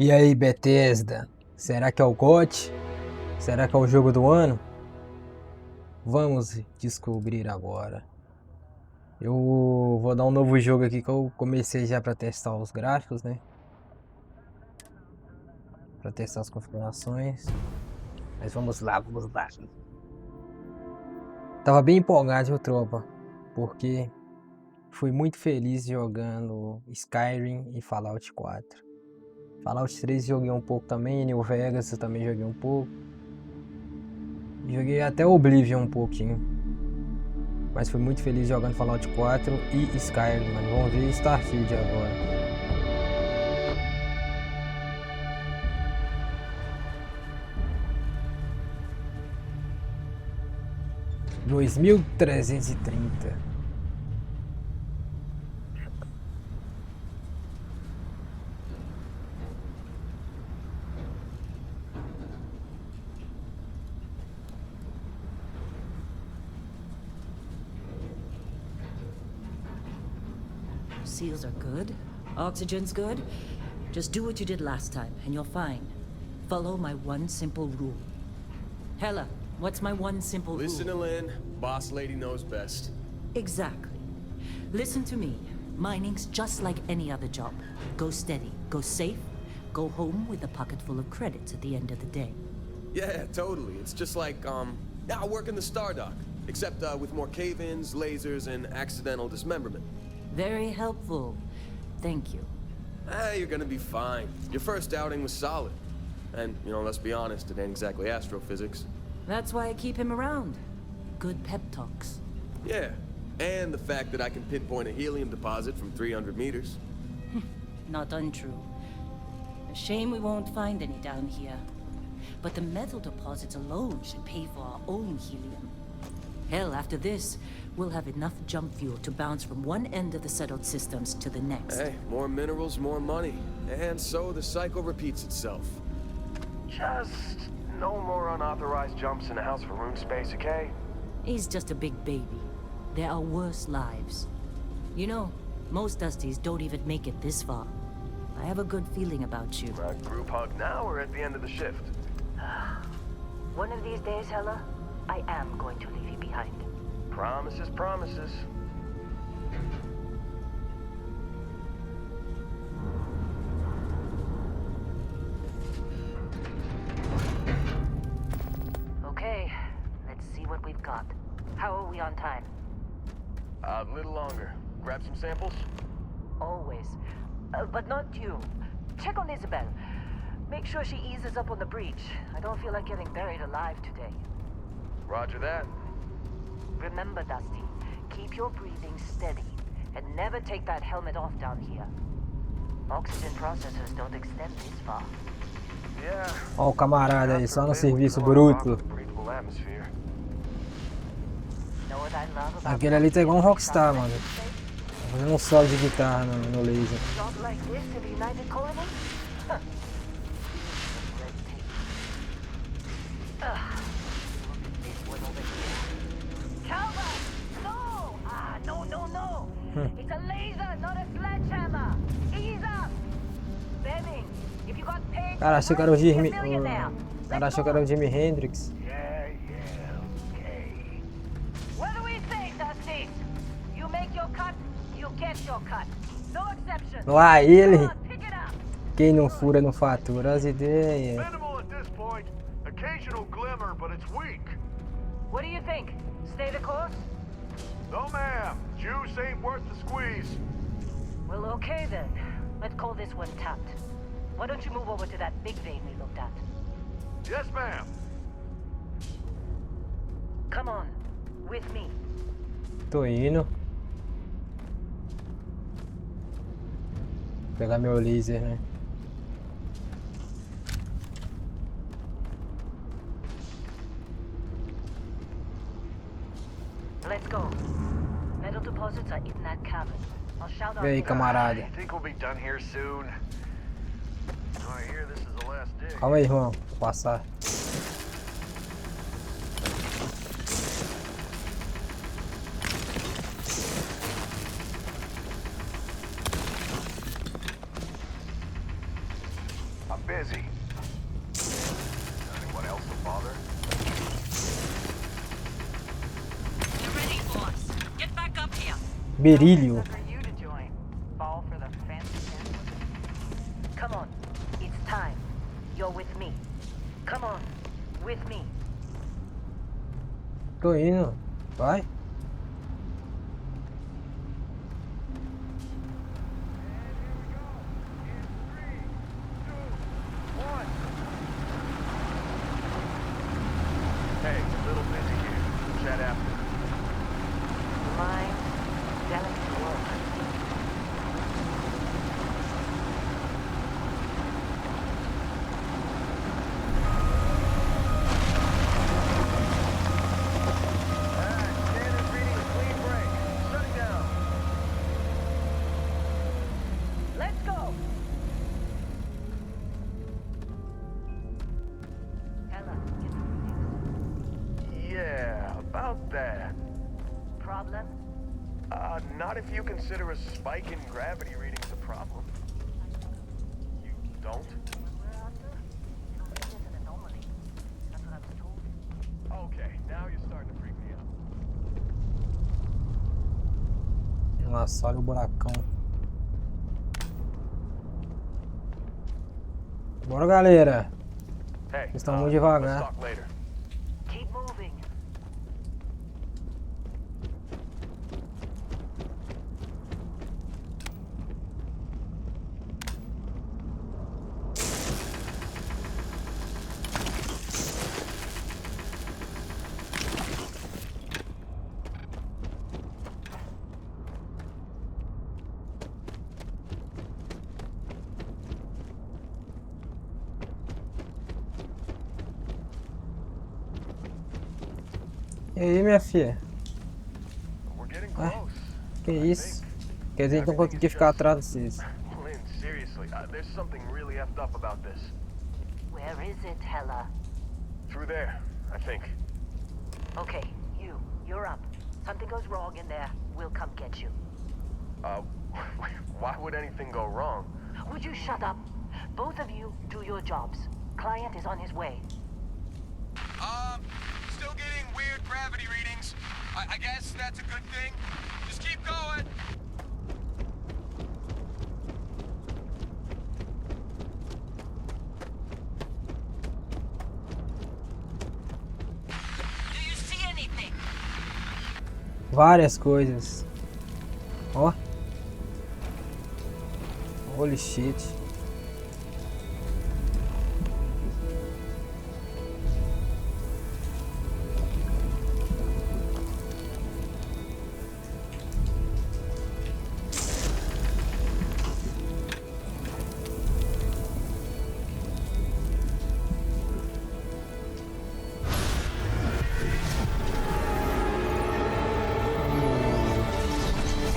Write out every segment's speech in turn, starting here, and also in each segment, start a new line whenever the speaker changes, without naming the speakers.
E aí, Bethesda? Será que é o GOT? Será que é o jogo do ano? Vamos descobrir agora. Eu vou dar um novo jogo aqui que eu comecei já para testar os gráficos, né? Para testar as configurações. Mas vamos lá, vamos lá. Tava bem empolgado, viu, tropa? Porque fui muito feliz jogando Skyrim e Fallout 4. Fallout 3 joguei um pouco também, New Vegas eu também joguei um pouco. Joguei até Oblivion um pouquinho. Mas fui muito feliz jogando Fallout 4 e Skyrim, mano. Vamos ver Starfield agora. Dois mil trezentos e trinta.
Seals are good. Oxygen's good. Just do what you did last time, and you're fine. Follow my one simple rule. Hella, what's my one simple rule?
Listen to Lynn. Boss lady knows best.
Exactly. Listen to me. Mining's just like any other job. Go steady, go safe, go home with a pocket full of credits at the end of the day.
Yeah, totally. It's just like, I work in the Stardock. Except, with more cave-ins, lasers, and accidental dismemberment.
Very helpful. Thank you.
You're gonna be fine. Your first outing was solid. And, let's be honest, it ain't exactly astrophysics.
That's why I keep him around. Good pep talks.
Yeah, and the fact that I can pinpoint a helium deposit from 300 meters.
Not untrue. A shame we won't find any down here. But the metal deposits alone should pay for our own helium. Hell, after this, we'll have enough jump fuel to bounce from one end of the settled systems to the next.
Hey, more minerals, more money. And so the cycle repeats itself.
Just no more unauthorized jumps in the house for room space, okay?
He's just a big baby. There are worse lives. You know, most Dusties don't even make it this far. I have a good feeling about you.
A group hug now or at the end of the shift?
One of these days, Hella, I am going to leave you behind.
Promises, promises.
Okay, let's see what we've got. How are we on time?
A little longer. Grab some samples?
Always. But not you. Check on Isabel. Make sure she eases up on the breach. I don't feel like getting buried alive today.
Roger that.
Remember, Dusty, keep your breathing steady and never take that helmet off down here. Oxygen processors don't extend this far.
Yeah.
Ó o camarada aí, só no serviço bruto.
Breathable atmosphere.
Know what I love about
Aquele ali tá igual um rockstar, mano. Fazendo um solo de guitarra no laser.
job like this in the United Colony? Huh. Red tape. This one over here. Calvert! No! No. It's a laser, not a sledgehammer. Ease up. Benning, if you got paid,
Cara, achei que era o Jimi.
you're a millionaire.
Cara, achou que era o Jimi Hendrix.
Yeah, okay.
What do we say, Dusty? You make your cut, you get your cut. No exceptions.
Lá ele.
Come on, pick it up.
Quem não fura não fatura as ideias.
Minimal at this point. Occasional glimmer, but it's weak.
What do you think? Stay the course?
No, ma'am. Juice ain't worth the squeeze.
Well, okay then. Let's call this one tapped. Why don't you move over to that big vein we looked at?
Yes, ma'am.
Come on, with me.
Tô indo. Vou pegar meu laser, né?
Let's go. Metal deposits are in that cavern. I'll shout out.
E aí, camarada?
Think we'll be done here soon. I hear this is the last dig.
Calma aí, irmão. Vou passar.
I'm busy. Anyone else to bother?
You're ready, boss. Get back up here.
Berílio.
For you to join. Fall for the fancy sandwich. Come on. It's time. You're with me. Come on. With me.
Tô indo. Vai.
Hey, a little busy here. Chat after.
Mind, delicate work.
Standard reading a clean break. Shutting down.
Let's go. Ella, get some
Yeah, about that.
problem?
Not if you consider a spike in gravity readings a problem. You don't?
We're under? It is an anomaly. That's what I was told.
Okay, now you're starting to freak me out.
Nossa, olha o buracão. Bora, galera.
Hey,
Vocês estão muito
let's
devagar.
talk later.
Keep moving.
E aí, minha filha?
We're getting
Ah,
close.
Que isso? Quer dizer, então consegui ficar atrás de vocês.
Lynn, seriously, there's something really effed up about this.
Where is it, Hella?
Through there, I think.
Okay, you're up. Something goes wrong in there, we'll come get you.
Why would anything go wrong?
Would you shut up? Both of you do your jobs. Client is on his way.
Still getting weird gravity readings. I guess that's a good thing. Just keep going.
Do you see anything?
Várias coisas. Ó. Holy shit.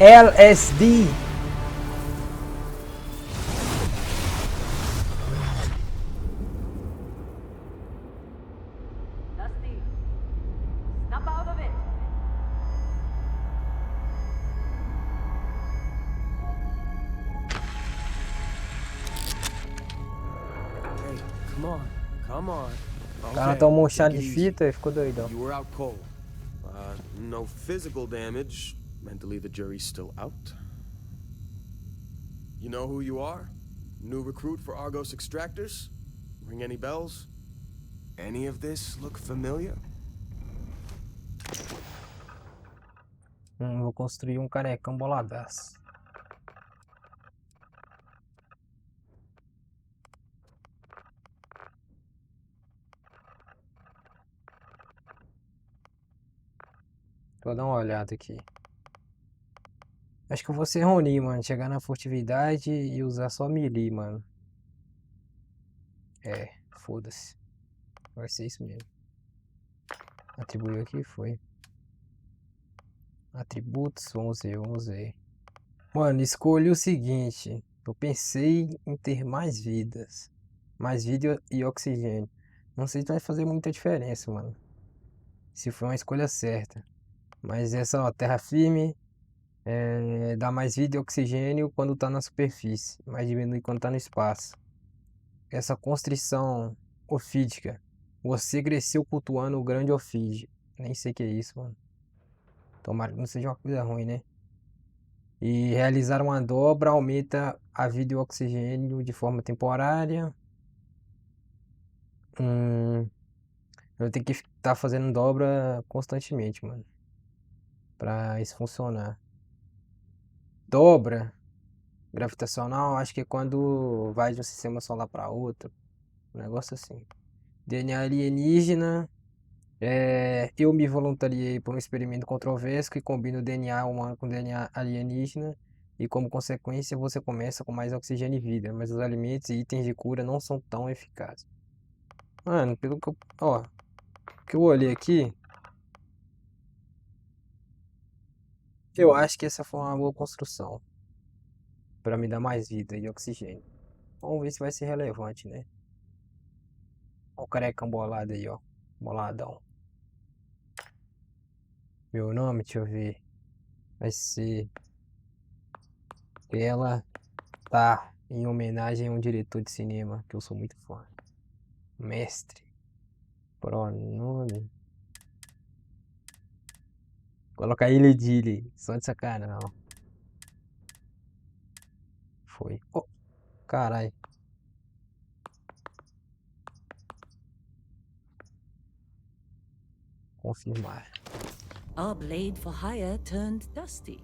LSD.
Dusty, snap out of it.
Hey, come on. Come on.
O cara tomou um chá de fita e ficou doidão.
You were out cold. No physical damage. Mentally, the jury's still out. You know who you are? New recruit for Argos Extractors? Ring any bells? Any of this look familiar?
Vou construir um canecão boladaço. Vou dar uma olhada aqui. Acho que eu vou ser Ronin, mano. Chegar na furtividade e usar só melee, mano. É, foda-se. Vai ser isso mesmo. Atribuiu aqui, foi. Atributos, vamos ver, vamos ver. Mano, escolhi o seguinte. Eu pensei em ter mais vidas. Mais vida e oxigênio. Não sei se vai fazer muita diferença, mano. Se foi uma escolha certa. Mas essa, ó, terra firme dá mais vida e oxigênio quando tá na superfície, mas diminui quando tá no espaço. essa constrição ofídica. Você cresceu cultuando o grande ofídio. Nem sei o que é isso, mano. Tomara que não seja uma coisa ruim, né? E realizar uma dobra aumenta a vida e o oxigênio de forma temporária. Eu tenho que estar fazendo dobra constantemente, mano. Pra isso funcionar. Dobra gravitacional, acho que é quando vai de um sistema solar para outro. Um negócio assim. DNA alienígena. Eu me voluntariei por um experimento controverso que combina o DNA humano com o DNA alienígena. E como consequência você começa com mais oxigênio e vida. Mas os alimentos e itens de cura não são tão eficazes. Mano, pelo que eu... Ó, que eu olhei aqui, eu acho que essa foi uma boa construção para me dar mais vida e oxigênio. Vamos ver se vai ser relevante, né? Ó o carecão bolado aí, ó. Boladão. Meu nome, deixa eu ver. Vai ser... Ela tá em homenagem a um diretor de cinema que eu sou muito fã. Mestre. Pronome. Colocar ele Dile. Só de sacanagem, não. Foi. Oh, caralho. Confirmar.
Our blade for hire turned dusty.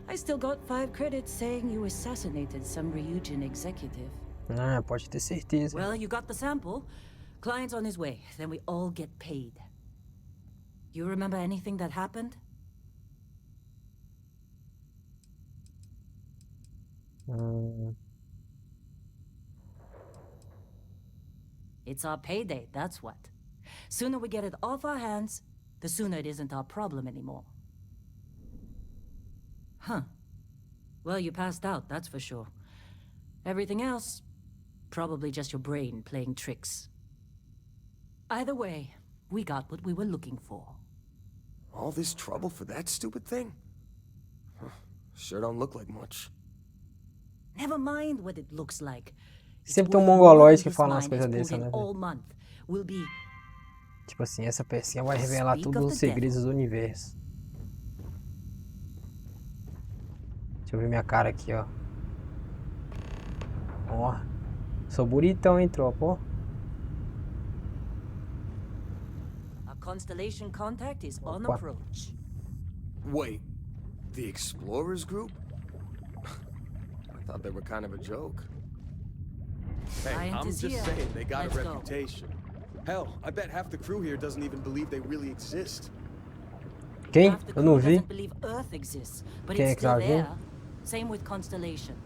I still got 5 credits saying you assassinated some Ryujin executive.
Ah, pode ter certeza.
Well, you got the sample. Client's on his way. Then we all get paid. You remember anything that happened? It's our payday, that's what. Sooner we get it off our hands, the sooner it isn't our problem anymore. Huh. Well, you passed out, that's for sure. Everything else, probably just your brain playing tricks. Either way, we got what we were looking for.
All this trouble for that stupid thing? Huh. Sure don't look like much.
Never mind what it looks like.
Sempre tem um mongoloide que fala umas coisas dessas, né?
All month. We'll be...
Tipo assim, essa pecinha vai revelar todos os segredos do universo. Deixa eu ver minha cara aqui, ó. Ó. Sou bonitão, hein, tropa, ó.
Our constellation contact is on
Opa.
approach.
Wait, the Explorers group? I thought they were kind of a joke. Hey,
Client
I'm
is
just
here.
saying, they got
Let's
a
go.
reputation. Hell, I bet half the crew here doesn't even believe they really exist.
Quem?
Half the
Eu não
crew
vi.
doesn't believe Earth exists, but
Quem é
it's
que tá
still there.
vindo?
Same with Constellation.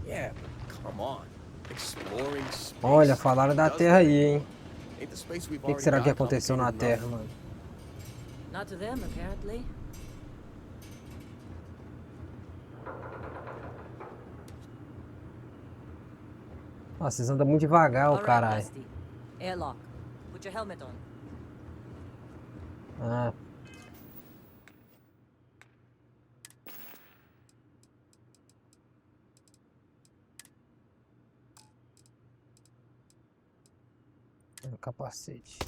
Yeah, but come on. Exploring space.
Olha, falaram da
Does
Terra
that
aí, hein?
Ain't the space we've
O que
already
será que
got
aconteceu na
complicated
Terra,
enough?
mano?
Not to them, apparently.
Nossa, vocês andam muito devagar, ô
All right,
caralho.
Dusty. Airlock. Put your helmet on.
Ah. O capacete.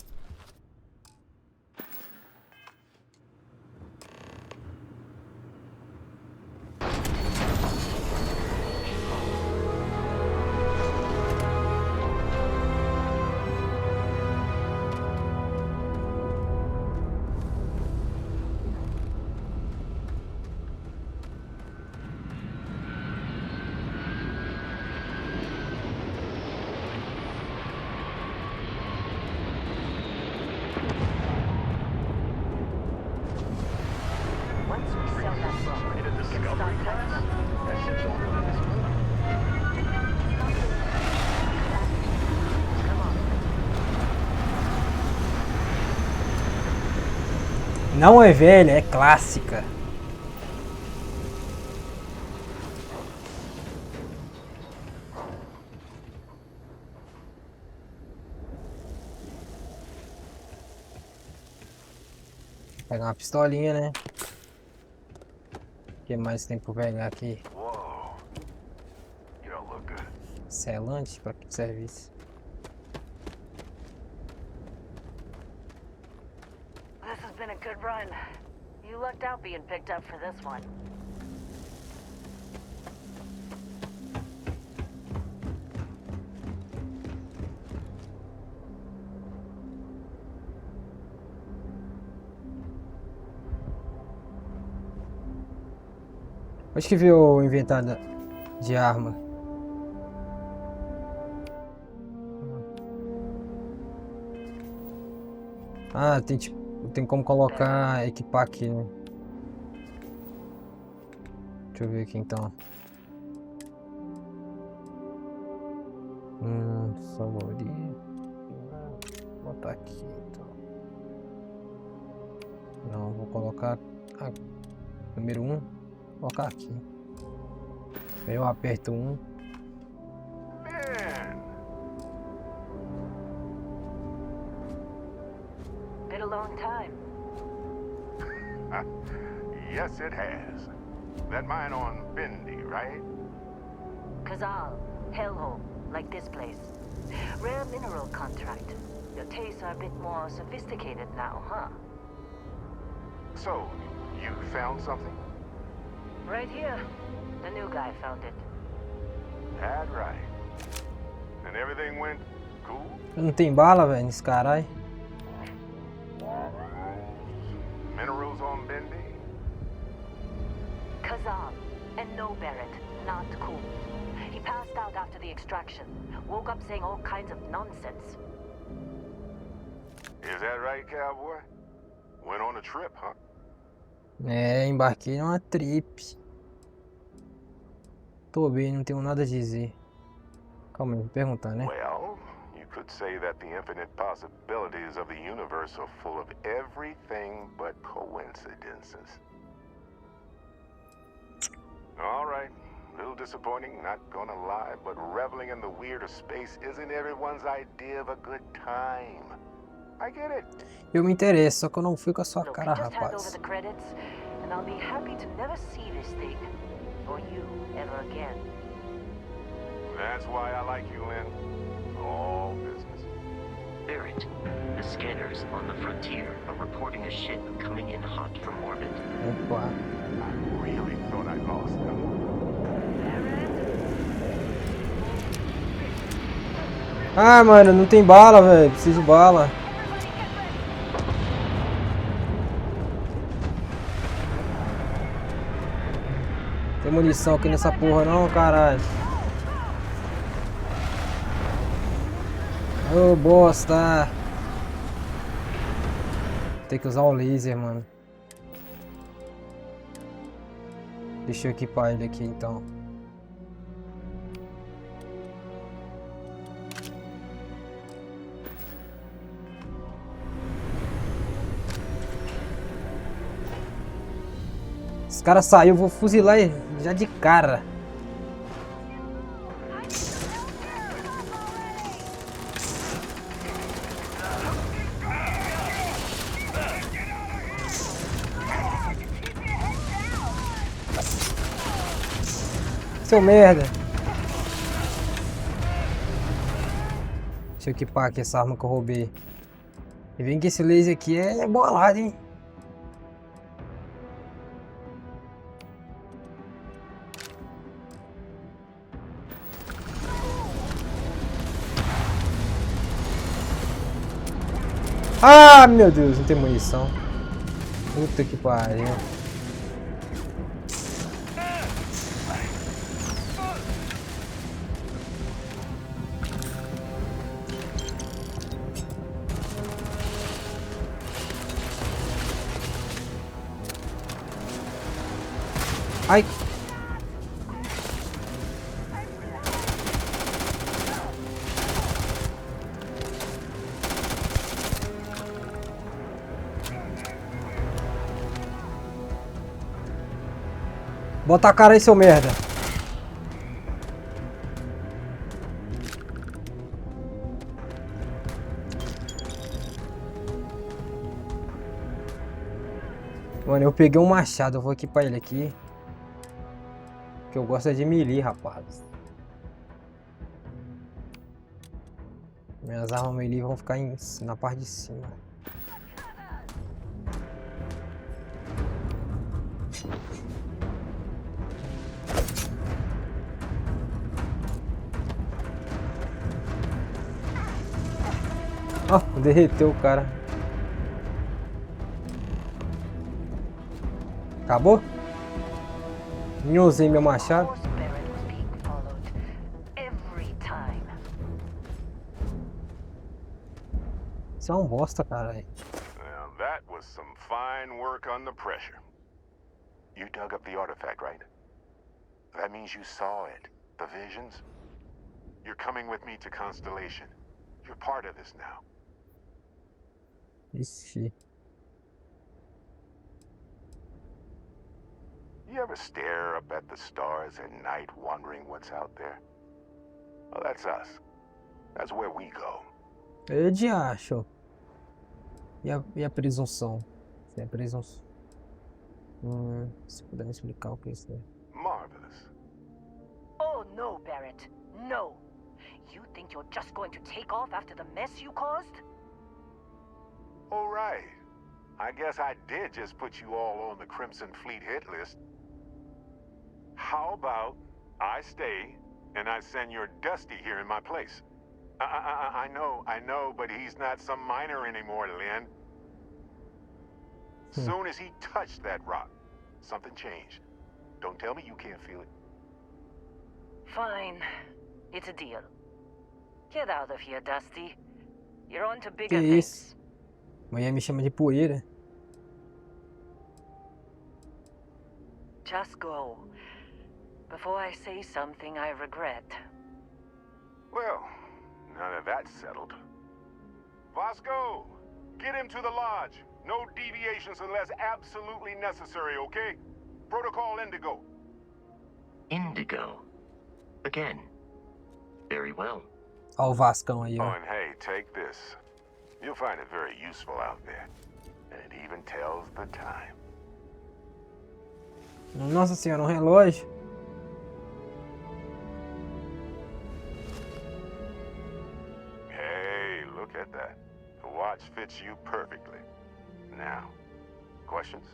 Once we sell that book,
In a
we can
discovery
start
class?
typing up.
That ship's older than this moon.
Come on.
Não é velha, é clássica. Vou pegar uma pistolinha, né? O que mais tem pra pegar aqui?
Whoa. You don't look good.
Selante? Pra que serve isso?
This has been a good run. You lucked out being picked up for this one.
Acho que viu o inventário de arma. Ah, tem tipo, tem como colocar, equipar aqui, né? Deixa eu ver aqui então. Saboreio. Vou botar aqui então. Não, vou colocar número 1. Vou colocar aqui. Aí eu aperto 1.
Been a long time.
Yes, it has. That mine on Bendy, right?
Kazal, hellhole, like this place. Rare mineral contract. Your tastes are a bit more sophisticated now, huh?
So, you found something?
Right here. The new guy found it.
That right. And everything went cool?
Não tem bala, velho, nesse caralho.
Minerals on Bendy?
Kazal, and no Barrett. Not cool. He passed out after the extraction. Woke up saying all kinds of nonsense.
Is that right, cowboy? Went on a trip, huh?
É, embarquei numa trip. Tô bem, não tenho nada a dizer. Calma aí, vou perguntar, né?
Well, you could say that the infinite possibilities of the universe are full of everything but coincidences. All right. A little disappointing, not gonna lie, but reveling in the weird of space isn't everyone's idea of a good time. I get it.
Eu me interesso, só que eu não fui com a sua
Look,
cara,
just hand over
rapaz.
the credits, and I'll be happy to never see this thing, or you, ever again.
That's why I like you, Lynn. All business.
Barrett, the scanners on the frontier are reporting a ship coming in hot from orbit.
Opa.
I really thought I lost them.
Ah, mano, não tem bala, velho. Preciso de bala. Tem munição aqui nessa porra não, caralho. Ô, bosta. Tem que usar o laser, mano. Deixa eu equipar ele aqui, então. Os caras saíram, eu vou fuzilar ele já de cara. Seu merda. Deixa eu equipar aqui essa arma que eu roubei. E vem que esse laser aqui é bolado, hein? Ah, meu Deus, não tem munição. Puta que pariu. Ai. Bota a cara aí, seu merda. Mano, eu peguei um machado, eu vou equipar ele aqui. Que eu gosto é de melee, rapaz. Minhas armas melee vão ficar na parte de cima. Ó, derreteu o cara. Acabou? Nem usei meu machado.
Of course Barrett was being followed. Every time.
Isso é um bosta, cara.
Now, that was some fine work under pressure. You dug up the artifact, right? That means you saw it. The visions? You're coming with me to Constellation. You're part of this now.
Ixi.
You ever stare up at the stars at night wondering what's out there? Well, that's us. That's where we go.
Eu de acho. E a presunção? Se é presunção. Se puder me explicar o que é isso aí.
Marvelous.
Oh no, Barrett. No. You think you're just going to take off after the mess you caused?
All right. I guess I did just put you all on the Crimson Fleet hit list. How about I stay and I send your Dusty here in my place? I know, but he's not some miner anymore, Lynn. Soon as he touched that rock, something changed. Don't tell me you can't feel it.
Fine. It's a deal. Get out of here, Dusty. You're on to
Que
bigger
isso?
things.
Amanhã me chama de poeira.
Just go. Before I say something I regret.
Well, now that that's settled. Vasco, get him to the lodge. No deviations unless absolutely necessary, okay? Protocol Indigo.
Indigo. Again. Very well.
Ó o Vascão aí,
Oh,
ó.
and hey, take this. You'll find it very useful out there. And it even tells the time.
Nossa senhora, um relógio.
Hey, look at that. The watch fits you perfectly. Now, questions?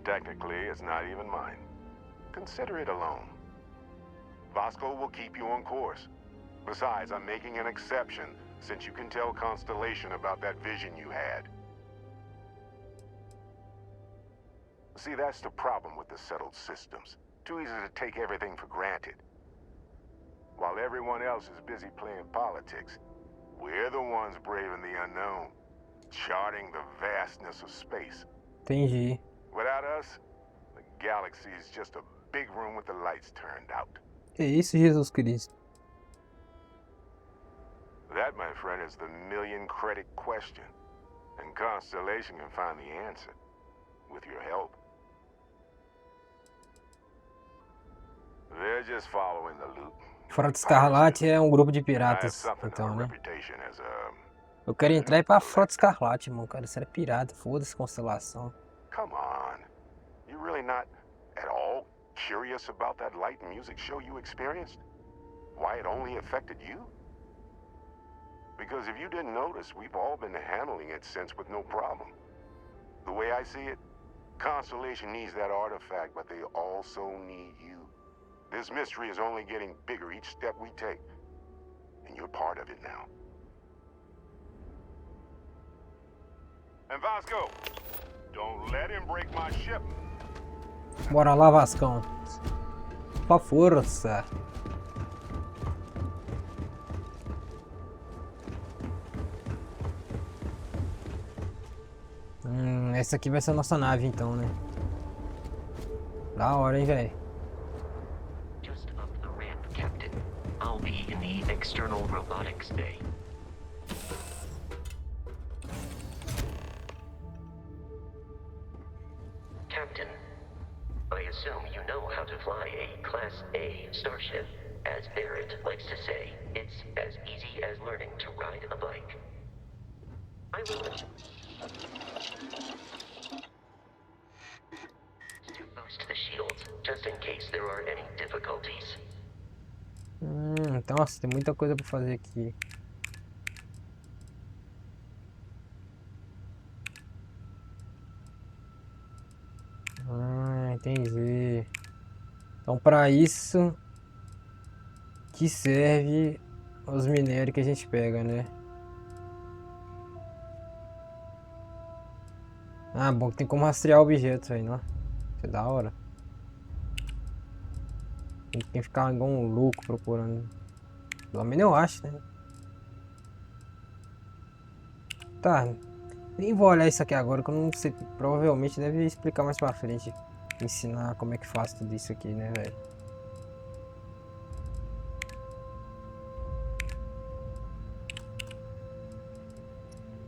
Technically, it's not even mine. Consider it a loan. Vasco will keep you on course. Besides, I'm making an exception since you can tell Constellation about that vision you had. See, that's the problem with the settled systems. Too easy to take everything for granted. While everyone else is busy playing politics, we're the ones braving the unknown, charting the vastness of space.
Entendi.
Without us, the galaxy is just a big room with the lights turned out.
Que isso, Jesus Cristo?
That, my friend, is the million-credit question. And Constellation can find the answer. With your help. They're just following the loot.
Frota Escarlate é um grupo de
I have
piratas,
something of
então,
a
né?
reputation as a...
Eu quero entrar e ir pra Frota Escarlate, mano. Cara, isso era pirata. Foda-se, constelação.
Come on. You really not at all curious about that light and music show you experienced? Why it only affected you? Because if you didn't notice, we've all been handling it since with no problem. The way I see it, Constellation needs that artifact, but they also need you. This mystery is only getting bigger each step we take. And you're part of it now. And Vasco, don't let him break my ship.
Bora lá, Vascão. Com a força. Essa aqui vai ser a nossa nave, então, né? Da hora, hein, velho?
Just up the ramp, Captain. I'll be in the external robotics bay. Captain, I assume you know how to fly a Class A starship. As Barrett likes to say, it's as easy as learning to ride a bike. I will to boost the shields, just in case there are any difficulties.
Nossa, tem muita coisa pra fazer aqui. Entendi. Então, pra isso que serve os minérios que a gente pega, né? Ah, bom que tem como rastrear objetos aí, não? Isso é da hora. Tem que ficar igual um louco procurando. Pelo menos eu acho, né? Tá. Nem vou olhar isso aqui agora, que eu não sei. Provavelmente deve explicar mais pra frente. Ensinar como é que faz tudo isso aqui, né, velho?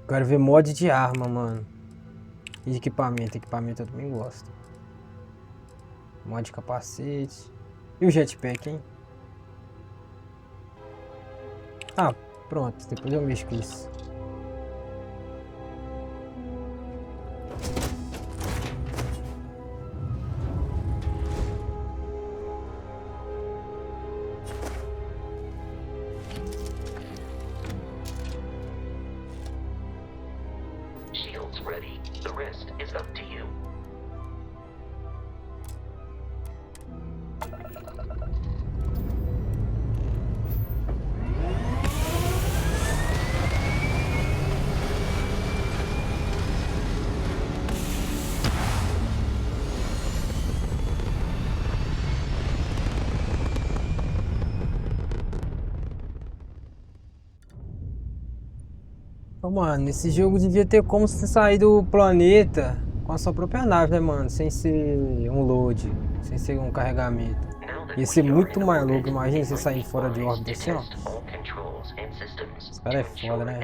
Quero ver mod de arma, mano. E de equipamento. Equipamento eu também gosto. Mod de capacete. E o jetpack, hein? Ah, pronto. Depois eu mexo com isso.
Shields ready. The rest is up to you.
Ô, mano, nesse jogo devia ter como você sair do planeta com a sua própria nave, né, mano? Sem ser um load, sem ser um carregamento. Ia ser muito mais louco. Imagina você sair fora de órbita assim, ó. Esse cara é foda, né?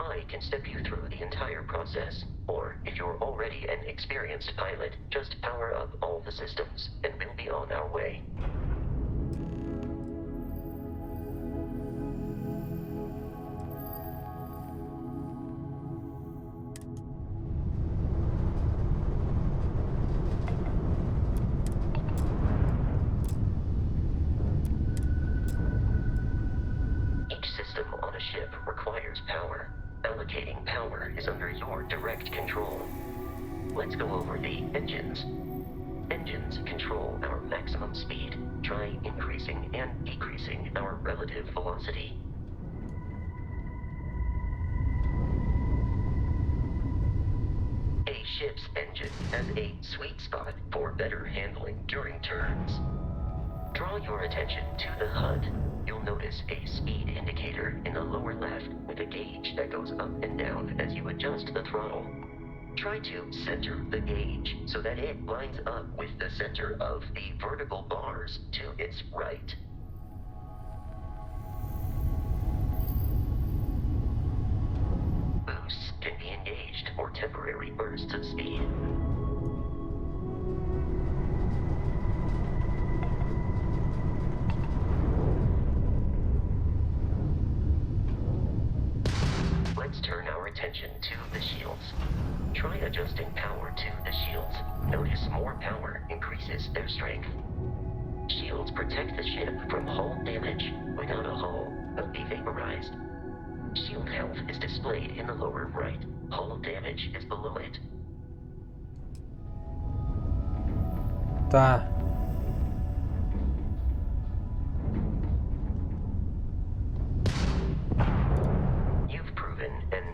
I can step you through the entire process, or if you're already an experienced pilot, just power up all the systems, and we'll be on our way. Each system on a ship requires power. Allocating power is under your direct control. Let's go over the engines. Engines control our maximum speed. Try increasing and decreasing our relative velocity. A ship's engine has a sweet spot for better handling during turns. Draw your attention to the HUD. You'll notice a speed indicator in the lower left with a gauge that goes up and down as you adjust the throttle. Try to center the gauge so that it lines up with the center of the vertical bars to its right. Boosts can be engaged for temporary bursts of speed. Let's turn our attention to the shields. Try adjusting power to the shields. Notice more power increases their strength. Shields protect the ship from hull damage. Without a hull, they'll be vaporized. Shield health is displayed in the lower right. Hull damage is below it.
Tá.
You've proven an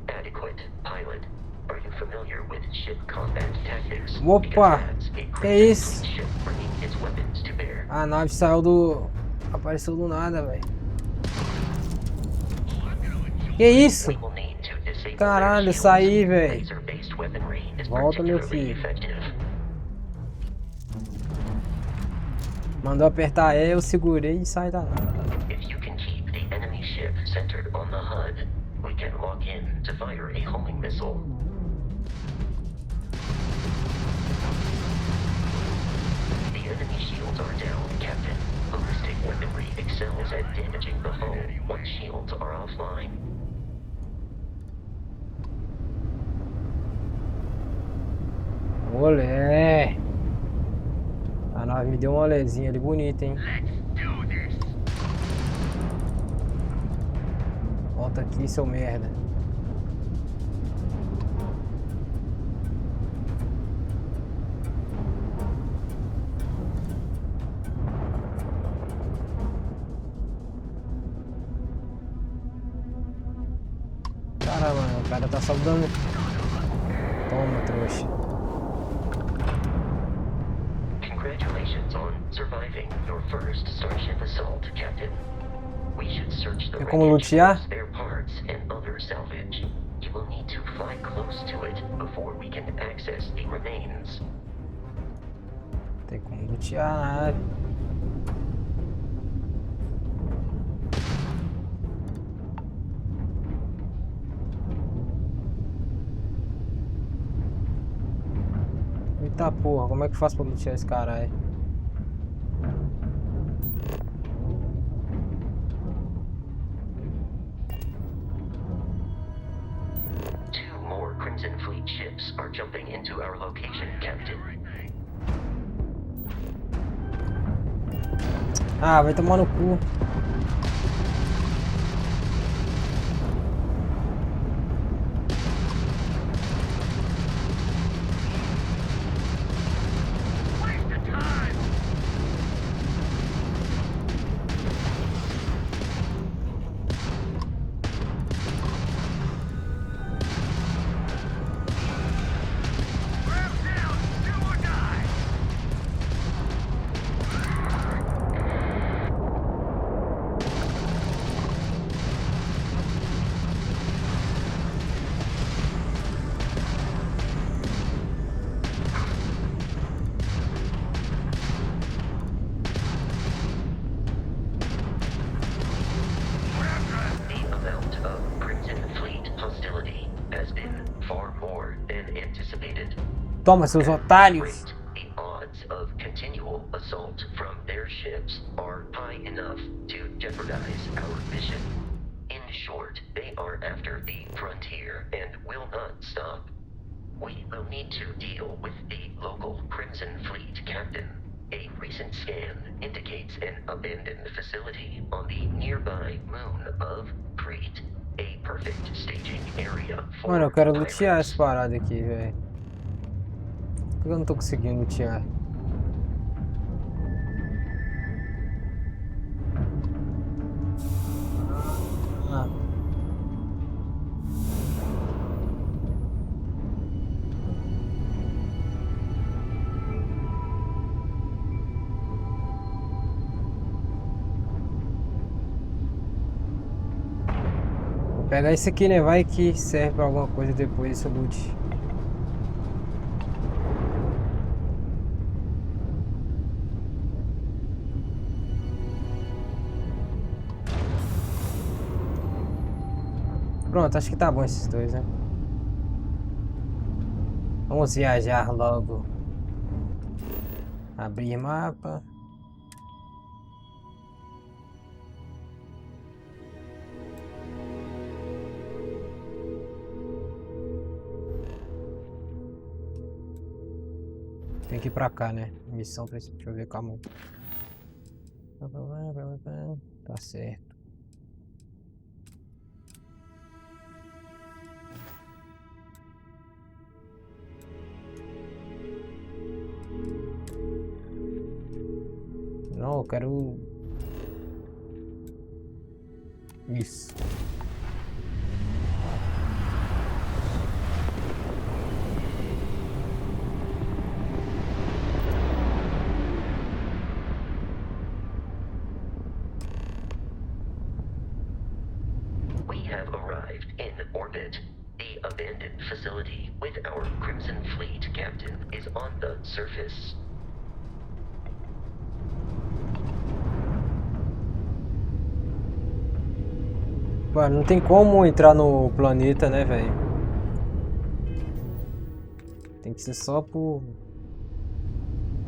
adequate pilot. Are you familiar with ship combat tactics?
Opa! Que é isso?
Ship bringing its weapons to bear.
A nave saiu do... Apareceu do nada, velho. Que isso?
We will need to disable
Caralho,
their
saí,
shields.
velho.
Laser-based weaponry is
Volta, meu
particularly
filho.
effective.
Mandou apertar E, eu segurei e saí da nave.
If you can keep the enemy ship centered on the HUD, we can lock in to fire a homing missile. The enemy shields are down, Captain. Ballistic weaponry excels at damaging the hull once shields are offline.
Olé! A nave Mas me deu uma olezinha ali bonita, hein? Volta aqui, seu merda. Caramba, o cara tá só dando. Toma, trouxa.
Congratulations on surviving your first Starship assault, Captain. We should search the
Tem como
wreckage
lutear?
for spare parts and other salvage. You will need to fly close to it before we can access the remains.
Tem como lutear a nave. Eita porra, como é que eu faço pra lutear esse caralho?
Two more Crimson Fleet ships are jumping into our location, Captain.
Ah, vai tomar no cu.
The amount of Crimson Fleet hostility has been far more than anticipated.
Toma, seus otários.
The odds of continual assault from their ships are high enough to jeopardize our mission. In short, they are after the frontier and will not stop. We will need to deal with the local Crimson Fleet captain. A recent scan indicates an abandoned facility on the nearby moon of Crete. A perfect staging area for
Mano, eu quero lutear
pirates.
essa parada aqui, velho. Por que eu não tô conseguindo lutear? Ah. Vou pegar esse aqui, né? Vai que serve pra alguma coisa depois esse loot. Pronto, acho que tá bom esses dois, né? Vamos viajar logo. Abrir mapa. Tem que ir pra cá, né? Missão, deixa eu ver, calma. Tá certo. Não, eu quero... Isso.
We have arrived in orbit. The abandoned facility with our Crimson Fleet captain is on the surface.
Mano, não tem como entrar no planeta, né, velho? Tem que ser só por...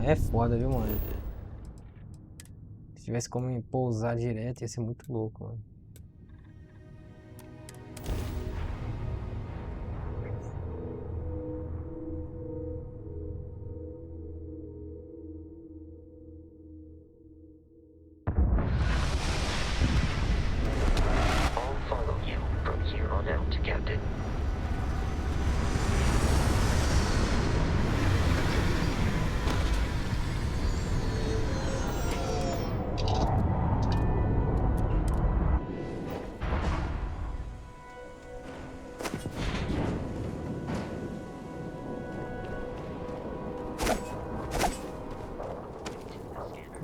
É foda, viu, mano? Se tivesse como pousar direto, ia ser muito louco, mano.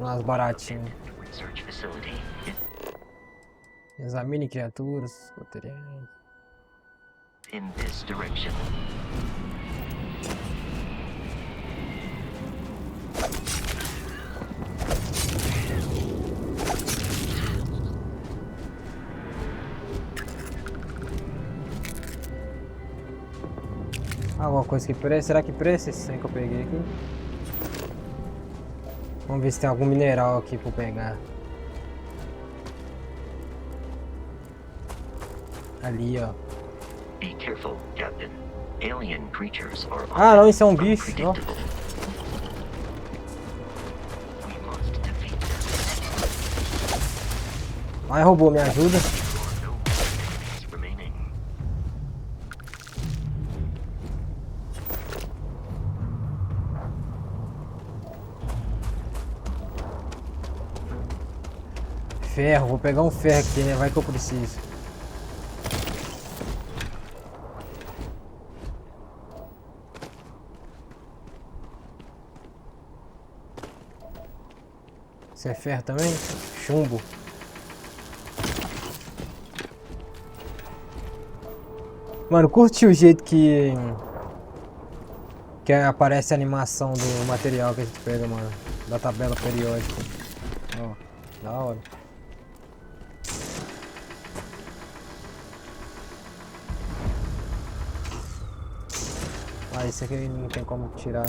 Umas baratinhas.
Research facility.
Examine criaturas, materiais.
In this direction.
Alguma coisa que presta? Será que presta esse que eu peguei aqui? Vamos ver se tem algum mineral aqui pra eu pegar. Ali, ó.
Be careful, Captain. Alien creatures are
Ah, não, isso é um bicho, ó.
unpredictable. We must defeat them.
Vai, robô, me ajuda.
There are no enemies remaining.
Ferro, vou pegar um ferro aqui, né? Vai que eu preciso. Isso é ferro também? Chumbo. Mano, curti o jeito que aparece a animação do material que a gente pega, mano. Da tabela periódica. Ó, da hora. Ah, isso aqui não tem como tirar.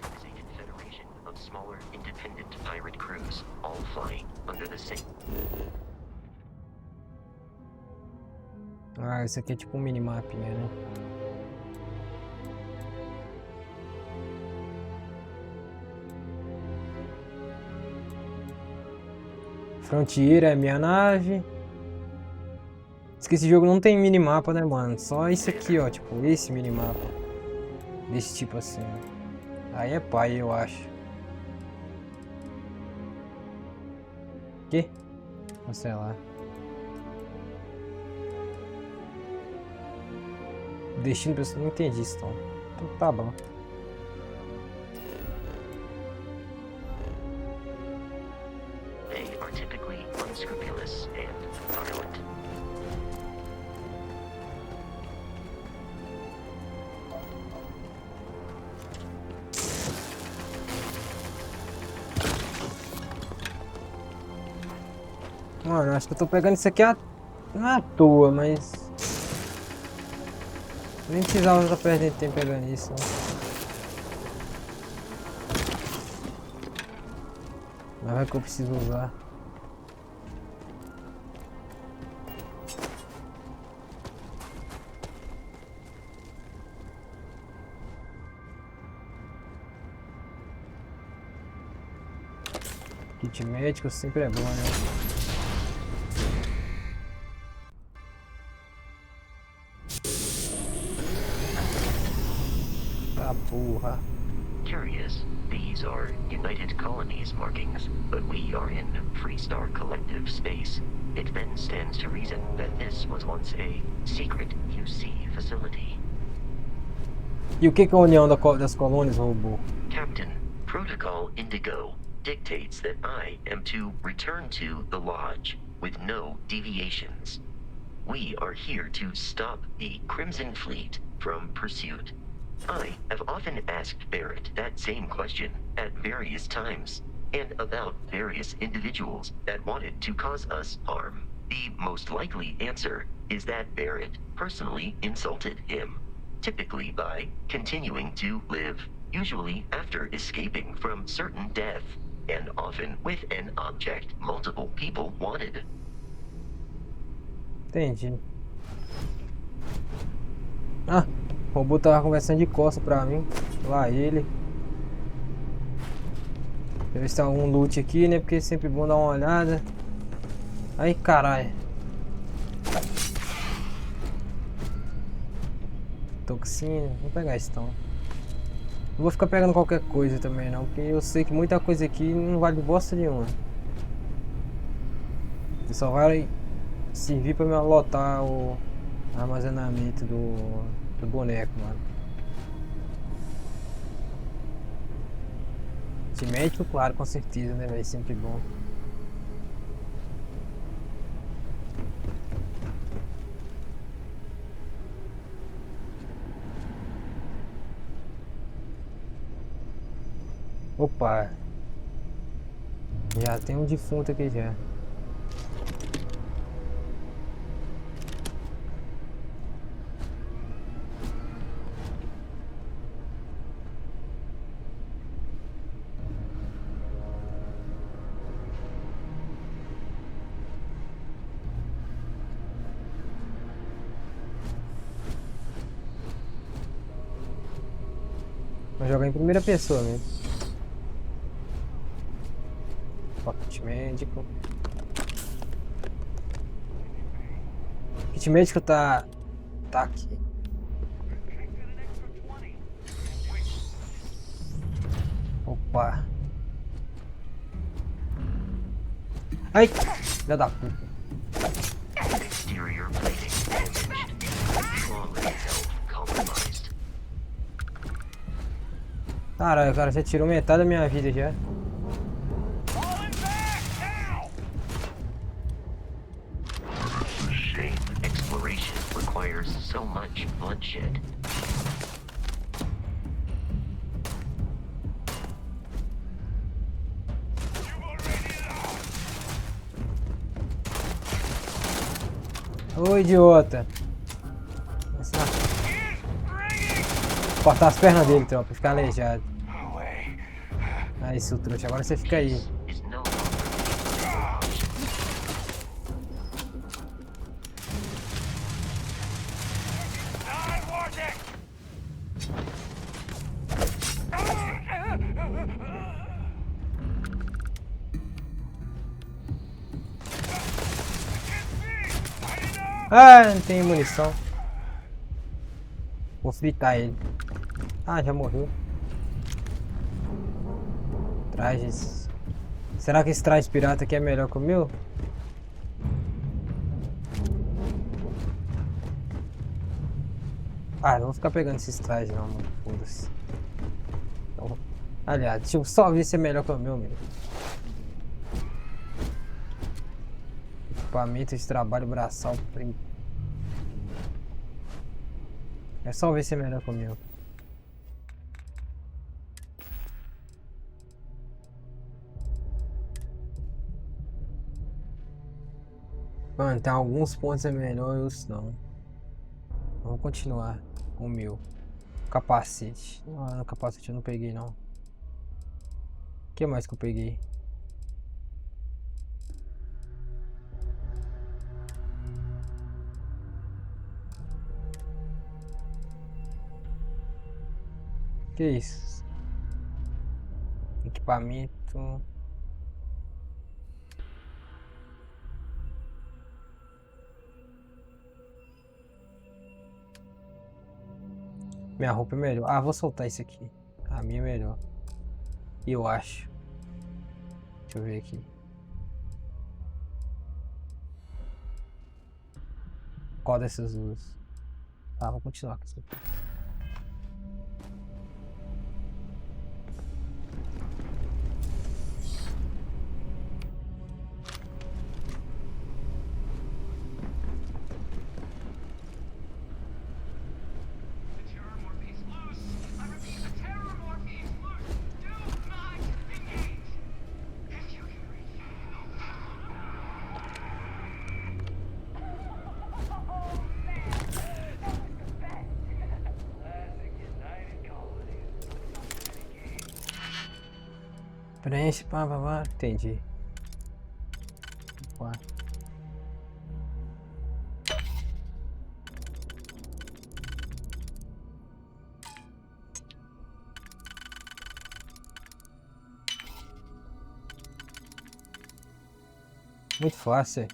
Is a confederation of smaller, independent pirate crews, all flying under the same.
Ah, isso aqui é tipo um minimapinha, né? Frontier é minha nave. Diz que esse jogo não tem minimapa, né, mano? Só isso aqui, ó. Tipo, esse minimapa. Desse tipo assim, ó. Aí é pai, eu acho. Que? Ou sei lá. Destino pessoal. Não entendi isso, então. Então tá bom.
They are typically unscrupulous and violent.
Mano, acho que eu tô pegando isso aqui não à toa, mas... Nem precisava estar perdendo tempo pegando isso, né? Mas vai que eu preciso usar. Kit médico sempre é bom, né? Tá porra.
Curious, these are United Colonies markings, but we are in Free Star Collective space. It then stands to reason that this was once a secret UC facility.
E o que é a união das colônias, robô?
Captain, Protocol Indigo dictates that I am to return to the Lodge with no deviations. We are here to stop the Crimson Fleet from pursuit. I have often asked Barrett that same question at various times, and about various individuals that wanted to cause us harm. The most likely answer is that Barrett personally insulted him, typically by continuing to live, usually after escaping from certain death, and often with an object multiple people wanted.
Entendi. Ah, o robô tava conversando de costas pra mim. Lá ele. Deixa eu ver se tem algum loot aqui, né? Porque é sempre bom dar uma olhada. Ai, caralho. Toxina. Vou pegar isso então. Não vou ficar pegando qualquer coisa também não, porque eu sei que muita coisa aqui não vale bosta nenhuma. Só vai servir pra me lotar Armazenamento do boneco, mano. Ultimate, claro, com certeza, né, velho? Sempre bom. Opa! Já tem um defunto aqui já. Vou jogar em primeira pessoa mesmo. Kit médico. Kit médico tá aqui. Opa. Ai! Filha da puta.
Exterior plating damaged. Trauma health compromised.
Caralho, o cara já tirou metade da minha vida já.
Shame. Exploration requires so much bloodshed.
Ô idiota. Cortar as pernas dele, tropa, ficar aleijado. Aí, seu trouxa, agora você fica aí.
Is no
Ah, não tem munição. Vou fritar ele. Ah, já morreu. Trajes. Será que esse traje pirata aqui é melhor que o meu? Ah, não vou ficar pegando esses trajes não, mano. Foda-se. Então, aliás, deixa eu só ver se é melhor que o meu, meu. Equipamento de trabalho braçal. É só ver se é melhor que o meu. Mano, tem alguns pontos é melhor e outros não. Vamos continuar com o meu. Capacete. Ah, capacete eu não peguei não. O que mais que eu peguei? Que isso? Equipamento. Minha roupa é melhor. Ah, vou soltar isso aqui. A minha é melhor. Eu acho. Deixa eu ver aqui. Qual dessas duas? Tá, vou continuar com isso aqui. Preenche, pá. Entendi. Opa. Muito fácil.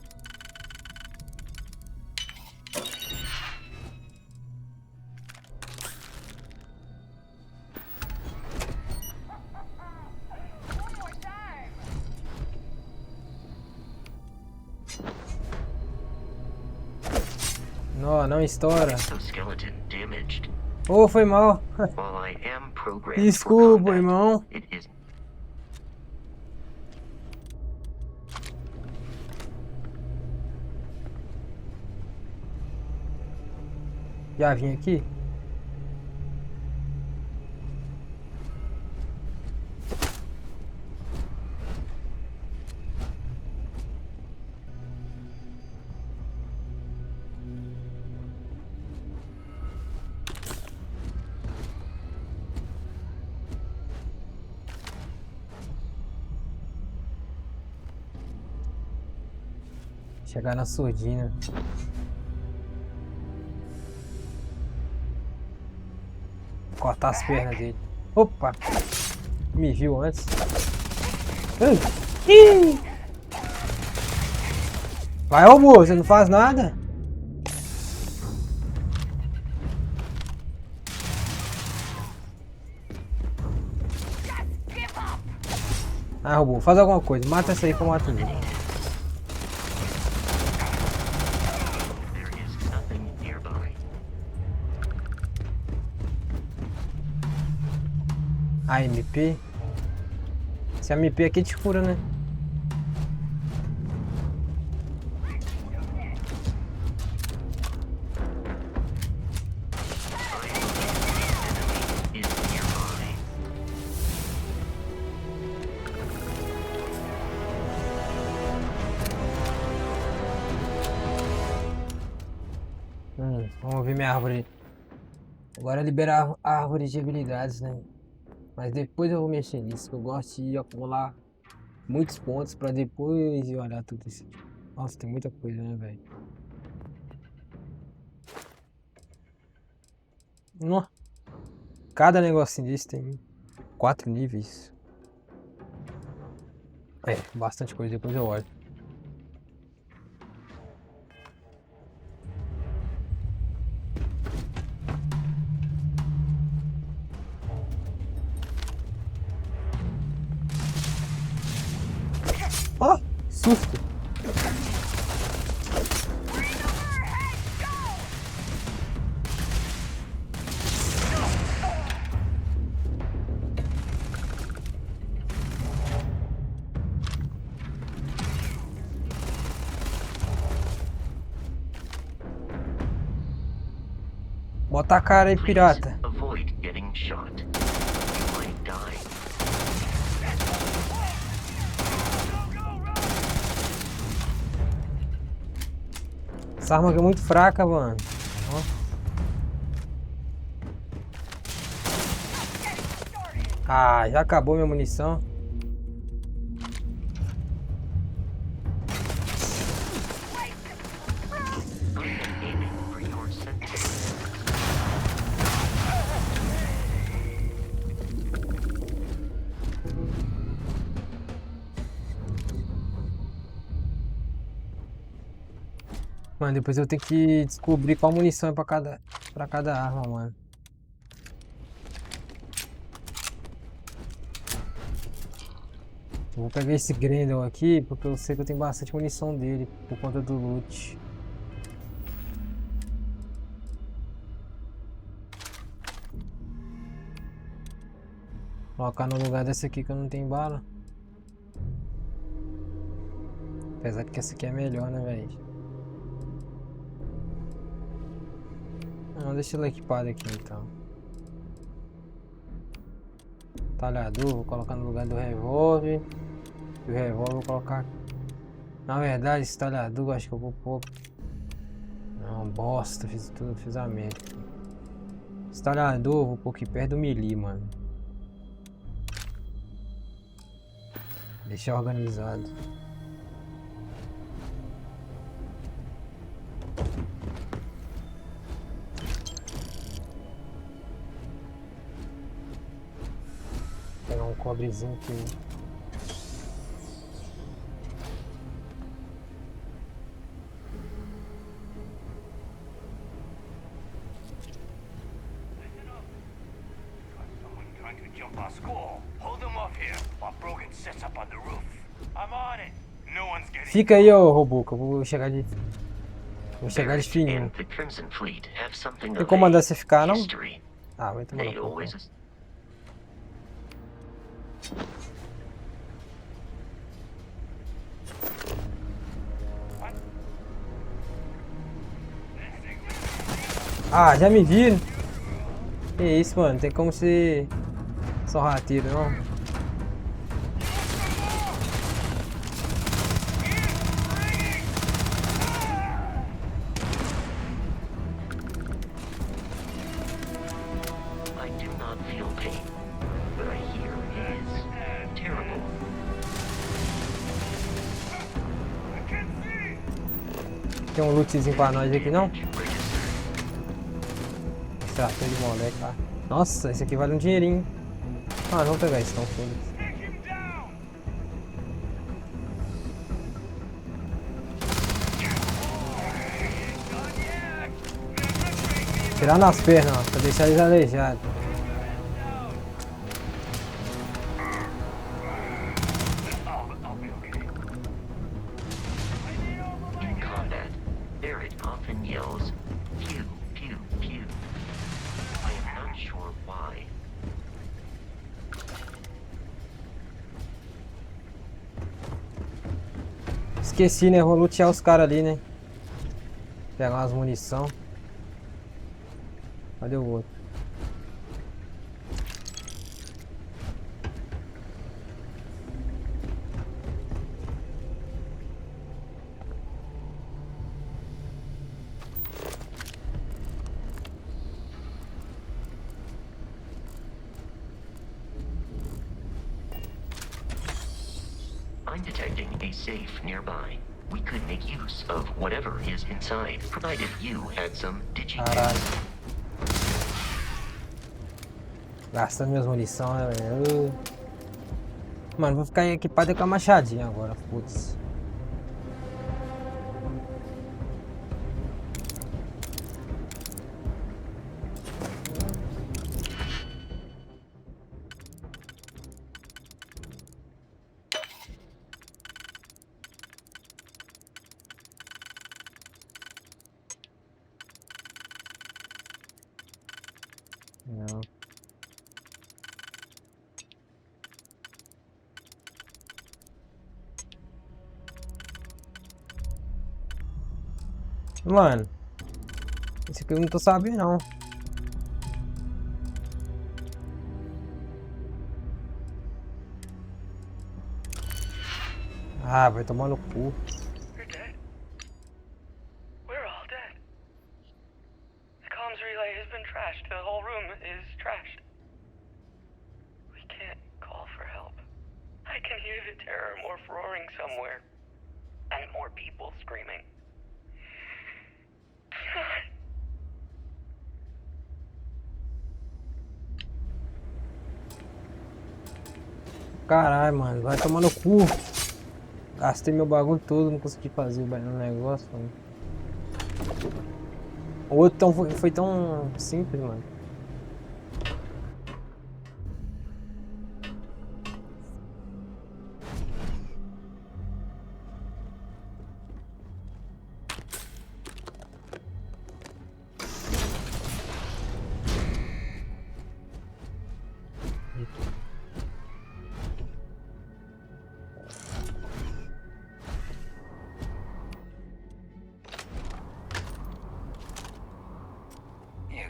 Não, não estoura.
Exoskeleton damaged.
Oh, foi mal.
While I am programmed for
Desculpa,
combat,
irmão.
it is
Já vim aqui? Chegar na surdina. Cortar as pernas dele. Opa! Me viu antes. Ai. Ih. Vai, robô, você não faz nada? Ah, robô, faz alguma coisa. Mata essa aí que eu mato ele.
there is nothing nearby.
A MP. Esse MP aqui te cura, né?
Is nearby.
Vamos ver minha árvore. Agora liberar a árvore de habilidades, né? Mas depois eu vou mexer nisso, que eu gosto de acumular muitos pontos pra depois ir olhar tudo isso. Nossa, tem muita coisa, né, velho? Nó. Cada negocinho desse tem 4 níveis. É, bastante coisa, depois eu olho. Ó, susto! Bota a cara aí, pirata.
Avoid getting shot. You might die.
Essa arma aqui é muito fraca, mano. Ó. Ah, já acabou minha munição.
I am aiming for your senses.
Mano, depois eu tenho que descobrir qual munição é pra cada arma, mano. Eu vou pegar esse Grendel aqui, porque eu sei que eu tenho bastante munição dele, por conta do loot. Colocar no lugar dessa aqui que eu não tenho bala. Apesar de que essa aqui é melhor, né, velho? Não, deixa ela equipada aqui então. Talhador, vou colocar no lugar do revólver. E o revólver vou colocar. Na verdade, esse talhador acho que eu vou pôr. Não, bosta, fiz tudo, fiz a merda. Esse talhador eu vou pôr aqui perto do melee, mano. Deixar organizado. Pegar um cobrezinho aqui.
Someone trying to jump our school. Hold them off here while Brogan sets up on the roof. I'm on it. No one's getting.
Fica aí, ô robô, que eu vou chegar de. Vou chegar de fininho.
And the Crimson Fleet have something
Tem
of
como mandar
a
você ficar, não?
history.
Ah, vai tomar no
They
cu.
always
Ah, já me viram. Que isso, mano. Tem como ser só rateiro, não?
I do not feel pain, but I hear it is terrible.
Tem um lootzinho pra nós aqui, não? Extrator de moleque lá. Nossa, esse aqui vale um dinheirinho. Ah, não vou pegar isso não, foda-se. Tirar nas pernas, ó, pra deixar eles aleijados.
In combat, Barrett often yells, pew, pew, pew. I am not sure why.
Esqueci, né? Vou lutear os caras ali, né? Pegar umas munição. Cadê o outro?
I'm detecting a safe nearby. We could make use of whatever is inside, provided you had some
Caralho. Gastando minhas munição, né, velho? Mano, vou ficar equipado com a machadinha agora, putz. Não. Mano, esse aqui eu não tô sabendo não. Ah, vai tomar no cu.
You're dead. We're all dead. The comms relay has been trashed. The whole room is trashed. We can't call for help. I can hear the terror morph roaring somewhere. And more people screaming.
Caralho, mano, vai tomar no cu. Gastei meu bagulho todo, não consegui fazer o negócio, mano. O outro foi tão simples, mano.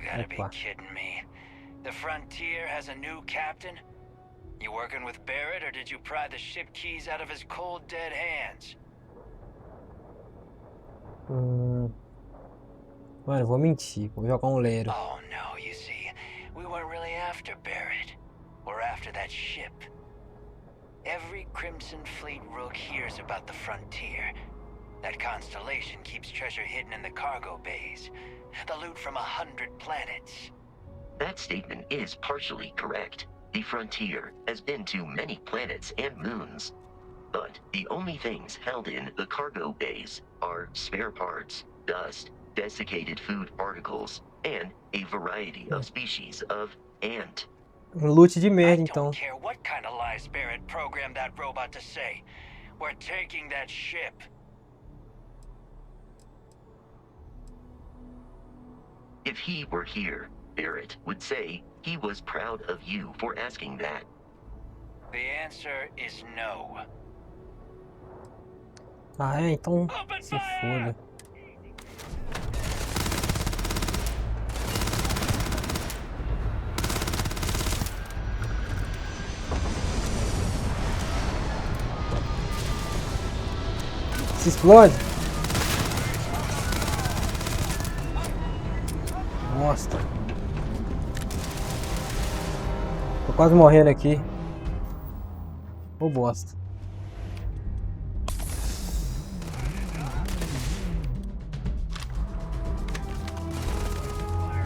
Gotta be
Opa.
kidding me. The Frontier has a new captain? You working with Barrett, or did you pry the ship keys out of his cold, dead hands?
Mano, eu vou mentir, vou jogar um lero.
Oh no, you see, we weren't really after Barrett. We're after that ship. Every Crimson Fleet rook hears about the Frontier. That constellation keeps treasure hidden in the cargo bays. The loot from 100 planets.
That statement is partially correct. The Frontier has been to many planets and moons. But the only things held in the cargo bays are spare parts, dust, desiccated food particles, and a variety of species of ant.
Loot de
I
merda,
don't
então.
care what kind of lies Barrett programmed that robot to say. We're taking that ship.
If he were here, Barrett would say he was proud of you for asking that.
The answer is no.
Ah, é? Então se foda. Se explode. Bosta. Tô quase morrendo aqui. Ô bosta.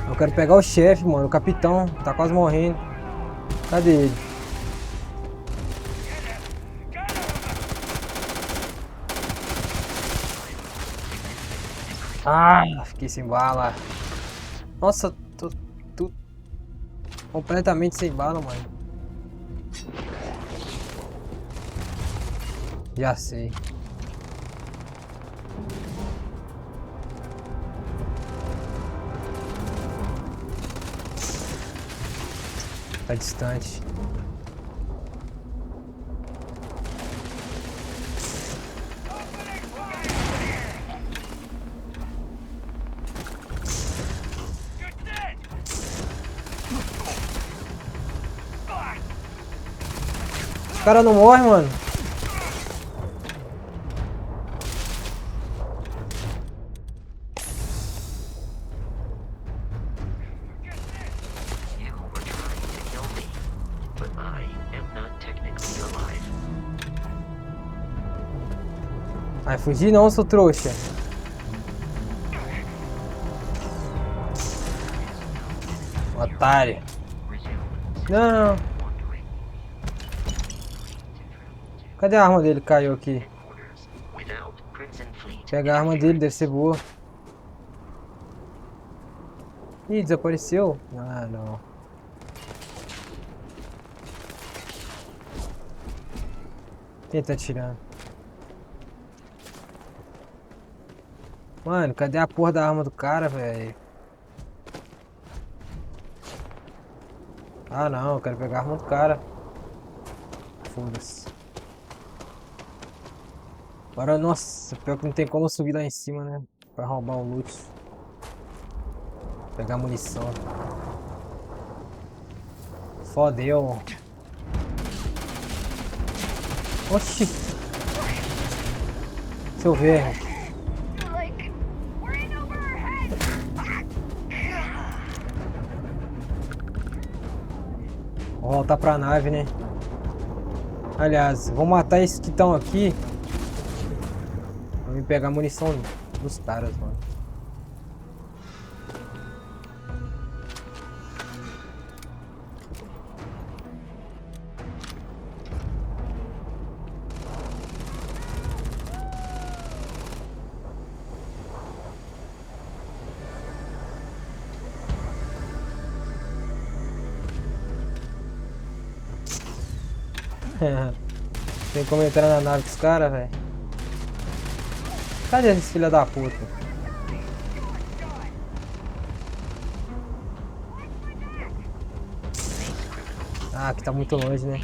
Eu quero pegar o chefe, mano. O capitão. Tá quase morrendo. Cadê ele? Ah, fiquei sem bala. Nossa, tô completamente sem bala, mano. Já sei. Tá distante. Os caras não morrem, mano. Vai fugir não, seu trouxa. Otário. Não. Cadê a arma dele? Caiu aqui. Pega a arma dele, deve ser boa. Ih, desapareceu? Ah, não. Quem tá atirando? Mano, cadê a porra da arma do cara, velho? Ah, não, eu quero pegar a arma do cara. Foda-se. Agora, nossa, pior que não tem como subir lá em cima, né? Pra roubar o loot. Pegar munição. Fodeu. Oxi. Deixa eu ver. Vou voltar pra nave, né? Aliás, vou matar esses que estão aqui. Pra me pegar a munição dos caras, mano. Tem como entrar na nave dos caras, velho. Cadê esses filha da puta? Ah, aqui tá muito longe, né?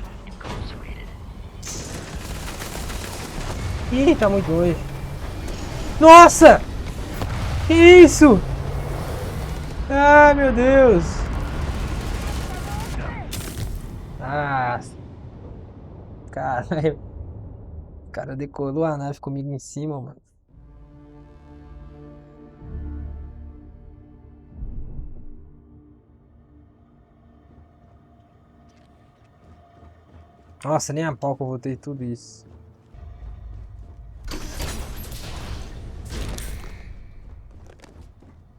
Ih, tá muito longe. Nossa! Que isso? Ah, meu Deus! Ah, caralho. O cara decolou a nave comigo em cima, mano. Nossa, nem a pau que eu botei tudo isso.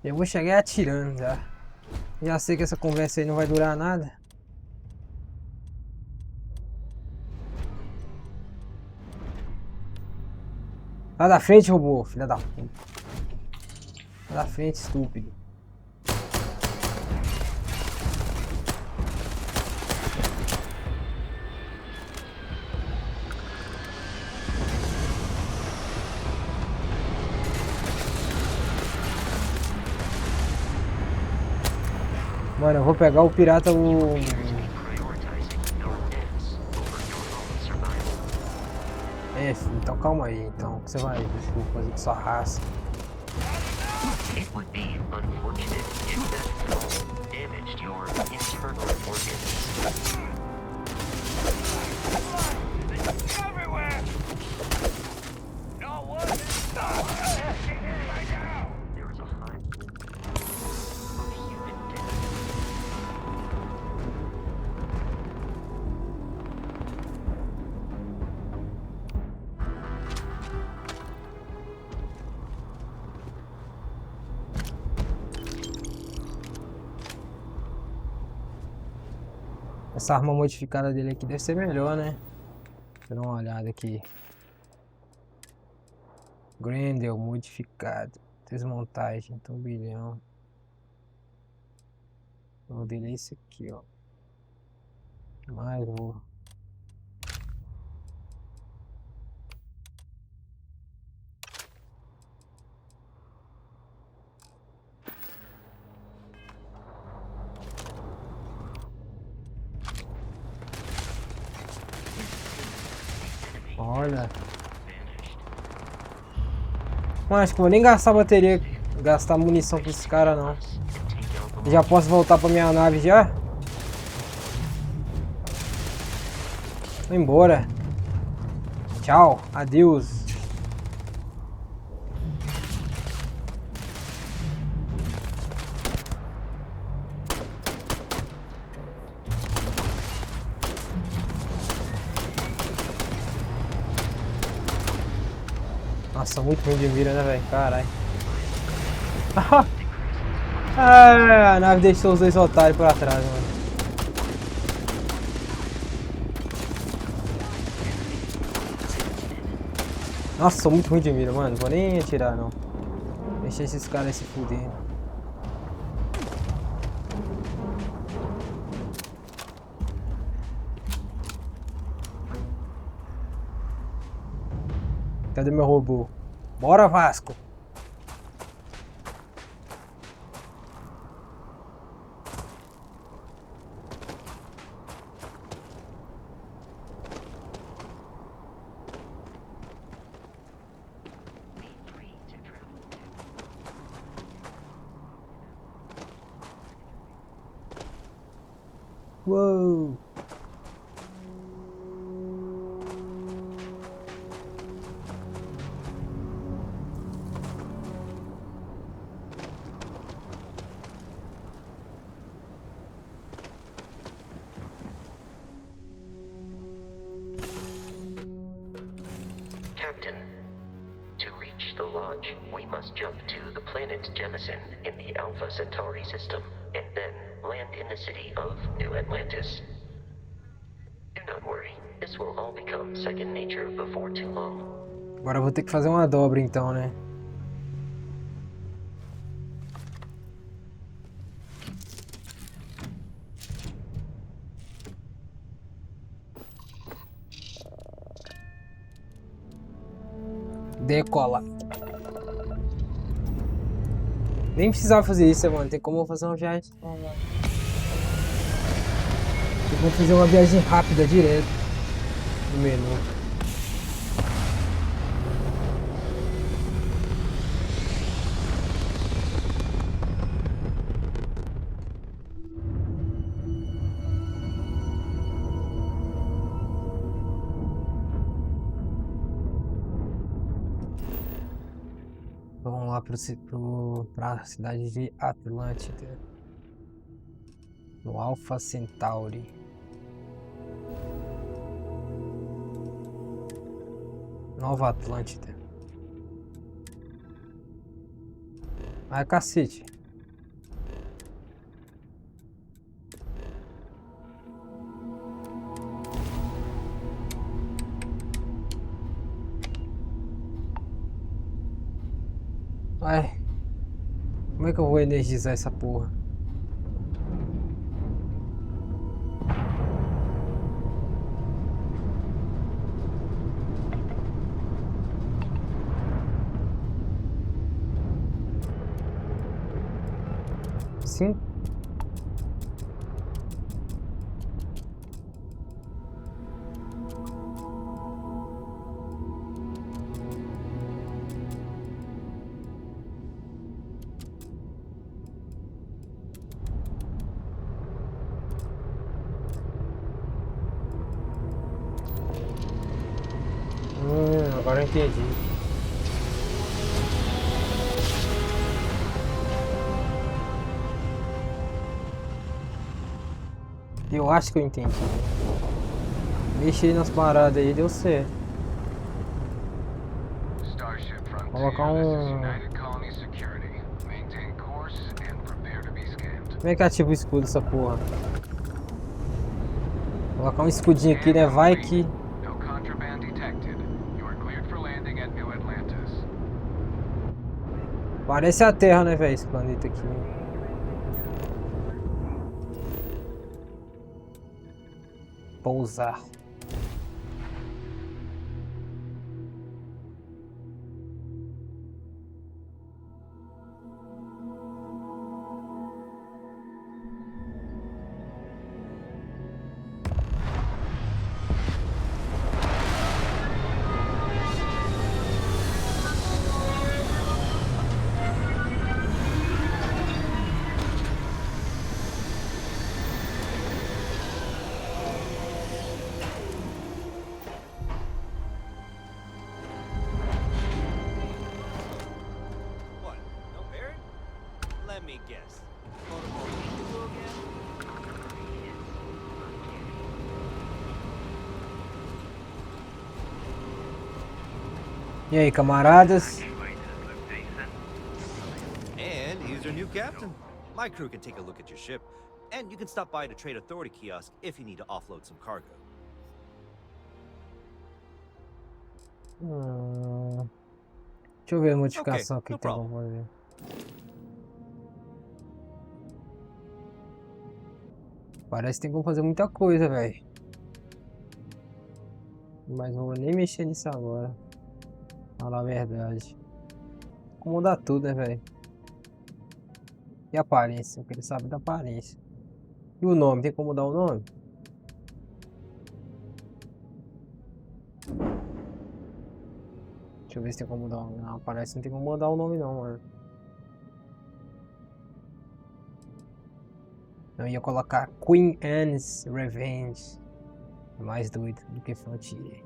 Eu vou chegar atirando já. Já sei que essa conversa aí não vai durar nada. Lá da frente, robô, filha da puta. Lá da frente, estúpido. Mano, eu vou pegar o pirata, o... É, filho, então calma aí, então. O que você vai fazer com sua raça?
It would be unfortunate if that fall damaged your internal organs.
Everywhere! No one is stopping right now!
There is a high of human death.
Essa arma modificada dele aqui deve ser melhor, né? Deixa eu dar uma olhada aqui. Grendel modificado. Desmontagem, turbilhão. O dele é esse aqui, ó. Mais um. Olha. Mano, acho que vou nem gastar bateria, gastar munição com esse cara não. Já posso voltar pra minha nave já? Vou embora. Tchau, adeus. Nossa, muito ruim de mira, né, velho? Caralho. Ah, a nave deixou os dois otários pra trás, mano. Nossa, sou muito ruim de mira, mano. Vou nem atirar, não. Deixa esses caras se fuderem. Cadê meu robô? Bora, Vasco! Uou!
Captain, to reach the lodge, we must jump to the planet Jemison in the Alpha Centauri system, and then land in the city of New Atlantis. Do not worry, this will all become second nature before too long.
Agora eu vou ter que fazer uma dobra então, né? Decola. Nem precisava fazer isso, mano. Tem como eu fazer uma viagem. Tem como fazer uma viagem rápida direto no menu. Vamos lá pra cidade de Atlântida. No Alpha Centauri. Nova Atlântida. Ai, cacete. Ai, como é que eu vou energizar essa porra? Sim. entendi. Eu acho que eu entendi. Mexi nas paradas aí, deu certo. Colocar um... Como é que ativa o escudo essa porra? Colocar um escudinho aqui, né? Vai que... Parece a Terra, né, velho? Esse planeta aqui. Pousar. E aí, camaradas?
And he's your new captain. My crew can take a look at your ship, and you can stop by the Trade Authority kiosk if you need to offload some cargo.
Deixa eu ver a modificação aqui que tem como fazer. Parece que tem como fazer muita coisa, velho. Mas não vou nem mexer nisso agora. Falar a verdade. Como mudar tudo, né, velho? E a aparência? Eu queria saber da aparência. E o nome? Tem como mudar o nome? Deixa eu ver se tem como mudar o nome. Não, parece que não tem como mudar o nome não, mano. Eu ia colocar Queen Anne's Revenge. Mais doido do que Frontier.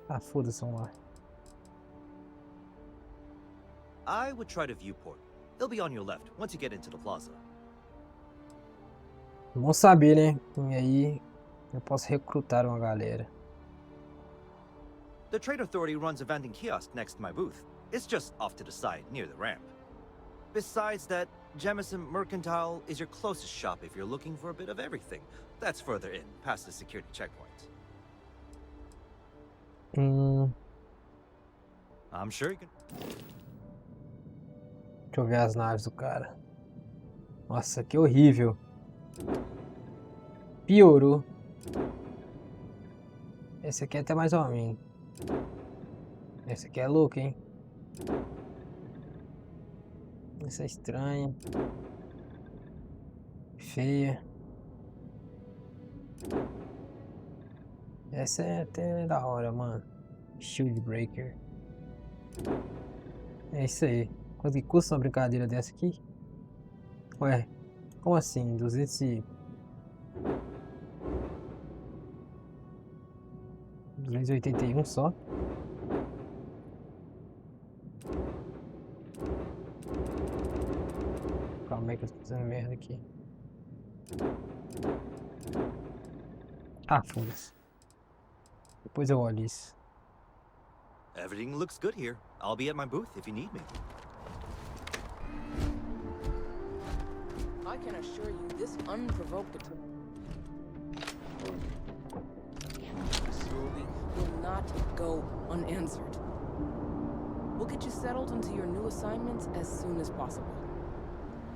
Ah, foda-se, vamos lá.
I would try the viewport. It'll be on your left once you get into the plaza.
Bom saber, né? E aí eu posso recrutar uma galera.
The Trade Authority runs a vending kiosk next to my booth. It's just off to the side, near the ramp. Besides that, Jemison Mercantile is your closest shop if you're looking for a bit of everything. That's further in, past the security checkpoint. I'm sure you can...
Deixa eu ver as naves do cara. Nossa, que horrível. Piorou. Esse aqui é até mais ou menos. Esse aqui é louco, hein? Essa é estranha. Feia. Essa é até da hora, mano. Shield Breaker. É isso aí. Quanto que custa uma brincadeira dessa aqui? Ué, como assim? 281 só? Calma aí que eu tô fazendo merda aqui. Ah, foda-se. Depois eu olho isso.
Everything looks good here. I'll be at my booth if you need me.
I can assure you this unprovoked attack will not go unanswered. We'll get you settled into your new assignments as soon as possible.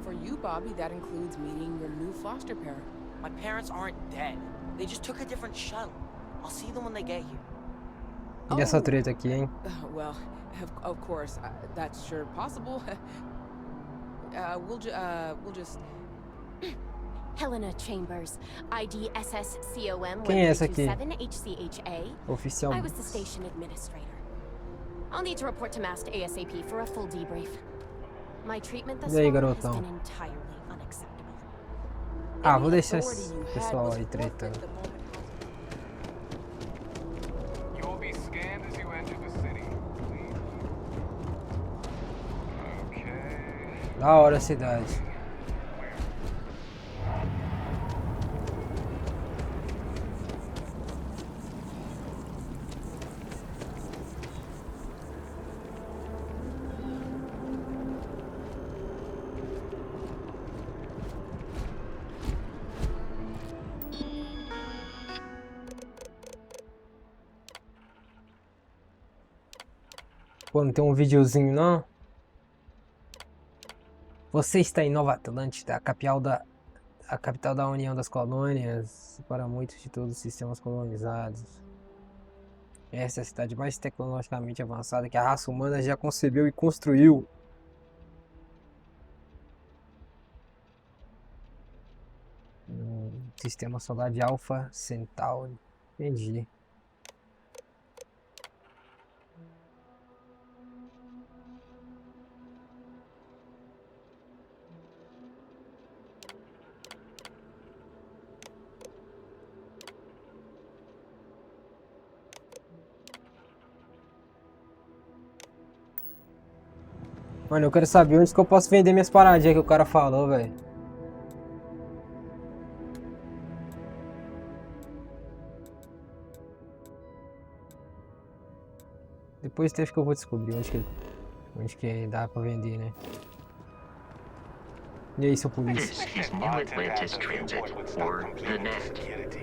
For you, Bobby, that includes meeting your new foster parent.
My parents aren't dead. They just took a different shuttle. I'll see them when they get here.
E essa treta aqui, hein?
Well, of course, that's sure possible. We'll just...
Helena Chambers, ID SSCOM
Quem é essa aqui?
127HCHA.
Oficial.
I was the station administrator. I'll need to report to Mast ASAP for a full debrief. My treatment thus
E aí,
far has
garotão?
been entirely unacceptable.
Ah, vou deixar esse pessoal aí tretando.
You will be scanned as you enter the city.
Da hora a cidade. Pô, não tem um videozinho não? Você está em Nova Atlântida, a capital da União das Colônias, para muitos de todos os sistemas colonizados. Essa é a cidade mais tecnologicamente avançada que a raça humana já concebeu e construiu. Sistema solar de Alpha Centauri. Entendi. Mano, eu quero saber onde que eu posso vender minhas paradinhas que o cara falou, velho. Depois acho que eu vou descobrir onde que dá pra vender, né? E aí, seu polícia?
This is New Atlantis Transit, or the NAT.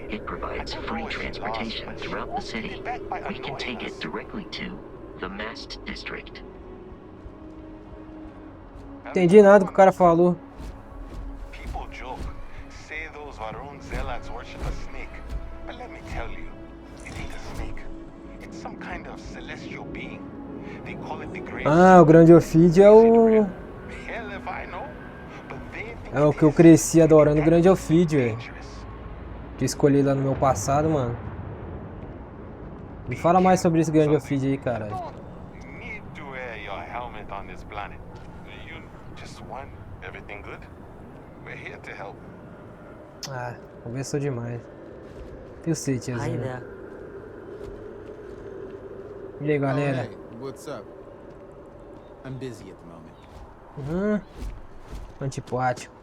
It provides free transportation throughout the city. We can take it directly to the Mast District.
Entendi nada que o cara falou.
People joke, say those Varun zealots worship a snake. But let me tell you, it ain't a snake. It's some kind of celestial being. They call it the Great.
Ah, o grande Ophidia é o...
Hell if I know. But they think
É o que eu cresci adorando, o grande Ophidia, velho. Que eu escolhi lá no meu passado, mano. Me fala mais sobre esse grande Ophidia aí, cara.
need to wear your helmet on this planet. You just won. Everything good? We're here to help.
Ah, conversou demais. Eu sei,
Hi
tiazinho.
there.
E aí, galera?
Hey, what's up? I'm busy at the moment.
Antipático.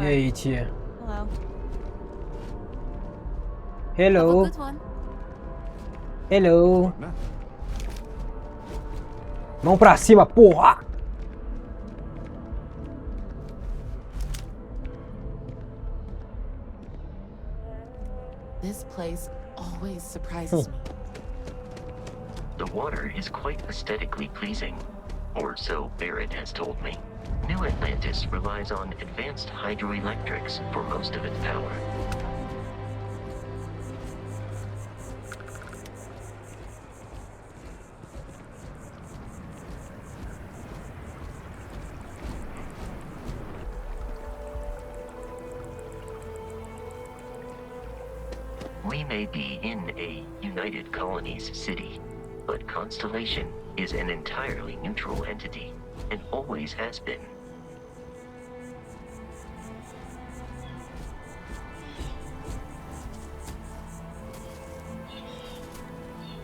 E aí, tia?
Hello.
Hello. Hello. Mão pra cima, porra!
This place always surprises me.
The water is quite aesthetically pleasing, or so Barrett has told me. New Atlantis relies on advanced hydroelectrics for most of its power. We may be in a United Colonies city, but Constellation is an entirely neutral entity, and always has been.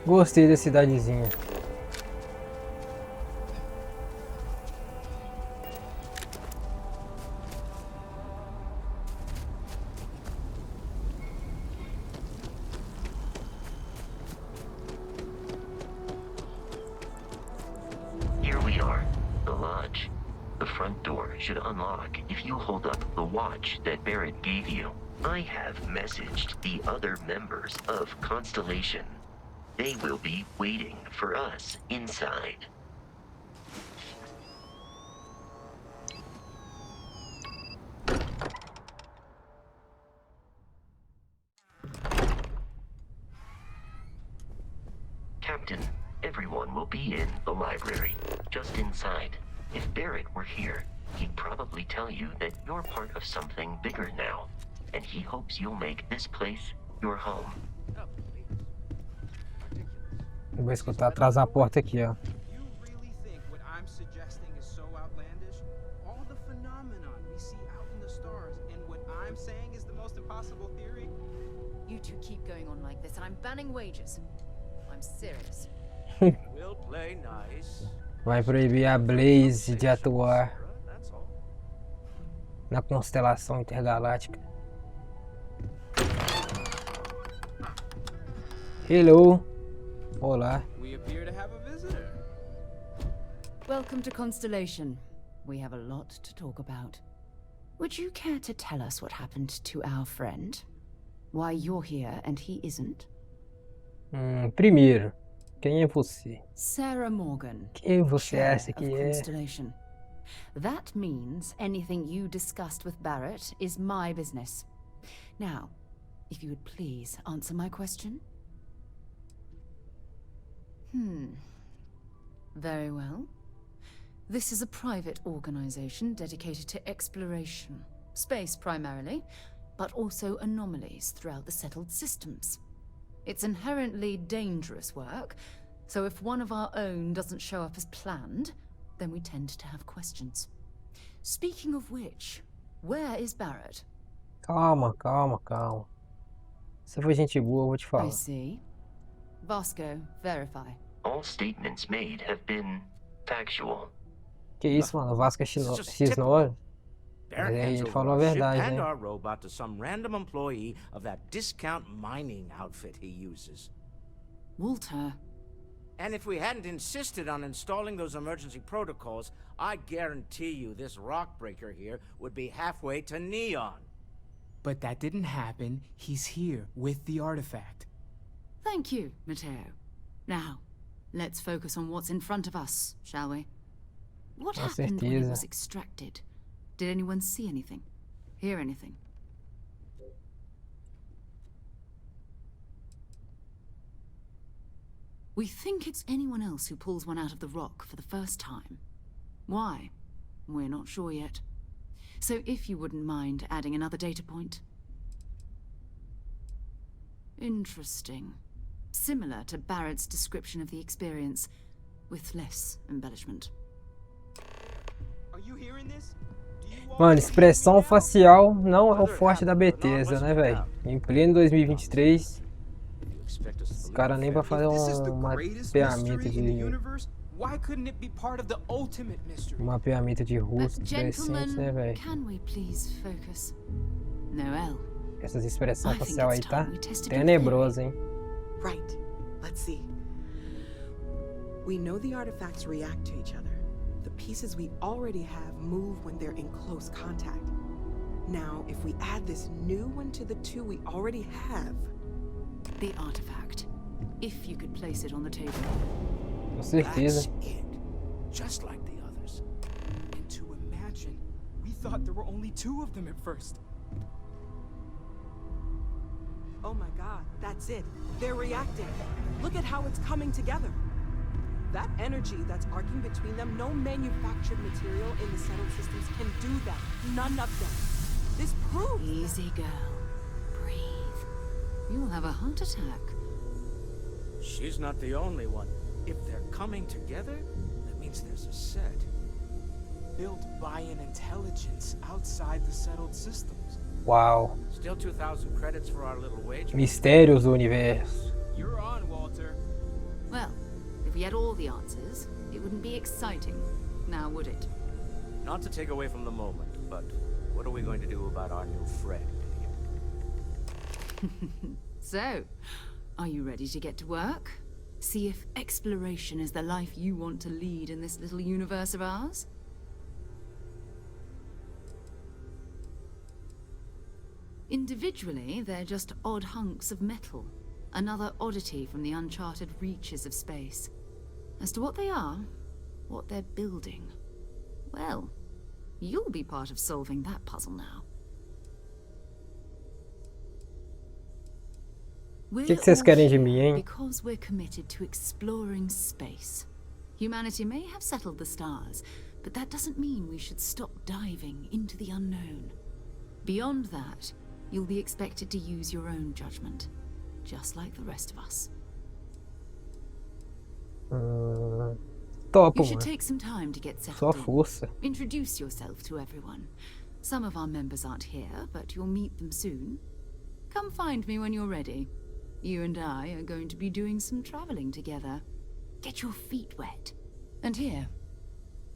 Gostei da cidadezinha.
Here we are, the lodge. The front door should unlock if you hold up the watch that Barrett gave you. I have messaged the other members of Constellation. They will be waiting for us inside. Captain, everyone will be in the library, just inside. If Barrett were here, he'd probably tell you that you're part of something bigger now. and he hopes you'll make this place your home.
Eu vou escutar atrás da porta aqui, ó.
You really think what I'm suggesting is so outlandish? All the phenomenon we see out in the stars, and what I'm saying is the most impossible theory?
You two keep going on like this, and I'm banning wages. I'm serious.
We'll play nice.
Vai proibir a Blaze de atuar na constelação intergaláctica. Hello. Olá.
We appear to have a visitor.
Welcome to Constellation. We have a lot to talk about. Would you care to tell us what happened to our friend? Why you're here and he isn't?
Primeiro, quem é você?
Sarah Morgan.
Quem você
chair
acha que
of
é?
Constellation. That means anything you discussed with Barrett is my business. Now, if you would please answer my question. Very well. This is a private organization dedicated to exploration. Space primarily, but also anomalies throughout the settled systems. It's inherently dangerous work, so if one of our own doesn't show up as planned, then we tend to have questions. Speaking of which, where is Barrett?
Calma. Se for gente boa, eu vou te falar.
I see. Vasco, verify.
All statements made have been factual.
Que isso, mano? Vasco é X9. Mas aí ele falou a verdade,
and
né?
our robot to some random employee of that discount mining outfit he uses.
Walter.
And if we hadn't insisted on installing those emergency protocols, I guarantee you this rock breaker here would be halfway to Neon.
But that didn't happen. He's here with the artifact.
Thank you, Matteo. Now, let's focus on what's in front of us, shall we? What happened when it was extracted? Did anyone see anything? Hear anything? We think it's anyone else who pulls one out of the rock for the first time. Why? We're not sure yet. So if you wouldn't mind adding another data point. Interesting. Similar to Barrett's description of the experience, with less embellishment.
Are you hearing this?
Mano, expressão facial não é o forte da Bethesda, né, velho? Em pleno 2023, os caras nem pra fazer um mapeamento de rosto decente, né, velho? Essas expressões facial aí tá tenebrosa, hein?
Right. Let's see. We know the artifacts react to each other. The pieces we already have move when they're in close contact. Now, if we add this new one to the two we already have...
The artifact. If you could place it on the table.
Com certeza.
That's it. Just like the others. And to imagine, we thought there were only two of them at first.
Oh my god, that's it. They're reacting. Look at how it's coming together. That energy that's arcing between them, no manufactured material in the settled systems can do that. None of them. This proves...
Easy, girl. Breathe. You'll have a heart attack.
She's not the only one. If they're coming together, that means there's a set.
Built by an intelligence outside the settled systems.
Uau.
Still 2,000 credits for our little wager.
Mistérios do universo.
You're on, Walter.
Well, if we had all the answers, it wouldn't be exciting, now would it?
Not to take away from the moment, but what are we going to do about our new friend here?
So, are you ready to get to work? See if exploration is the life you want to lead in this little universe of ours? Individually, they're just odd hunks of metal. Another oddity from the uncharted reaches of space. As to what they are, what they're building, well, you'll be part of solving that puzzle now.
O que vocês querem de mim, hein?
Because we're committed to exploring space. Humanity may have settled the stars, but that doesn't mean we should stop diving into the unknown. Beyond that, you'll be expected to use your own judgment, just like the rest of us.
Topo,
You should
mano.
take some time to get
Só
settled in.
força.
Introduce yourself to everyone. Some of our members aren't here, but you'll meet them soon. Come find me when you're ready. You and I are going to be doing some traveling together. Get your feet wet. And here,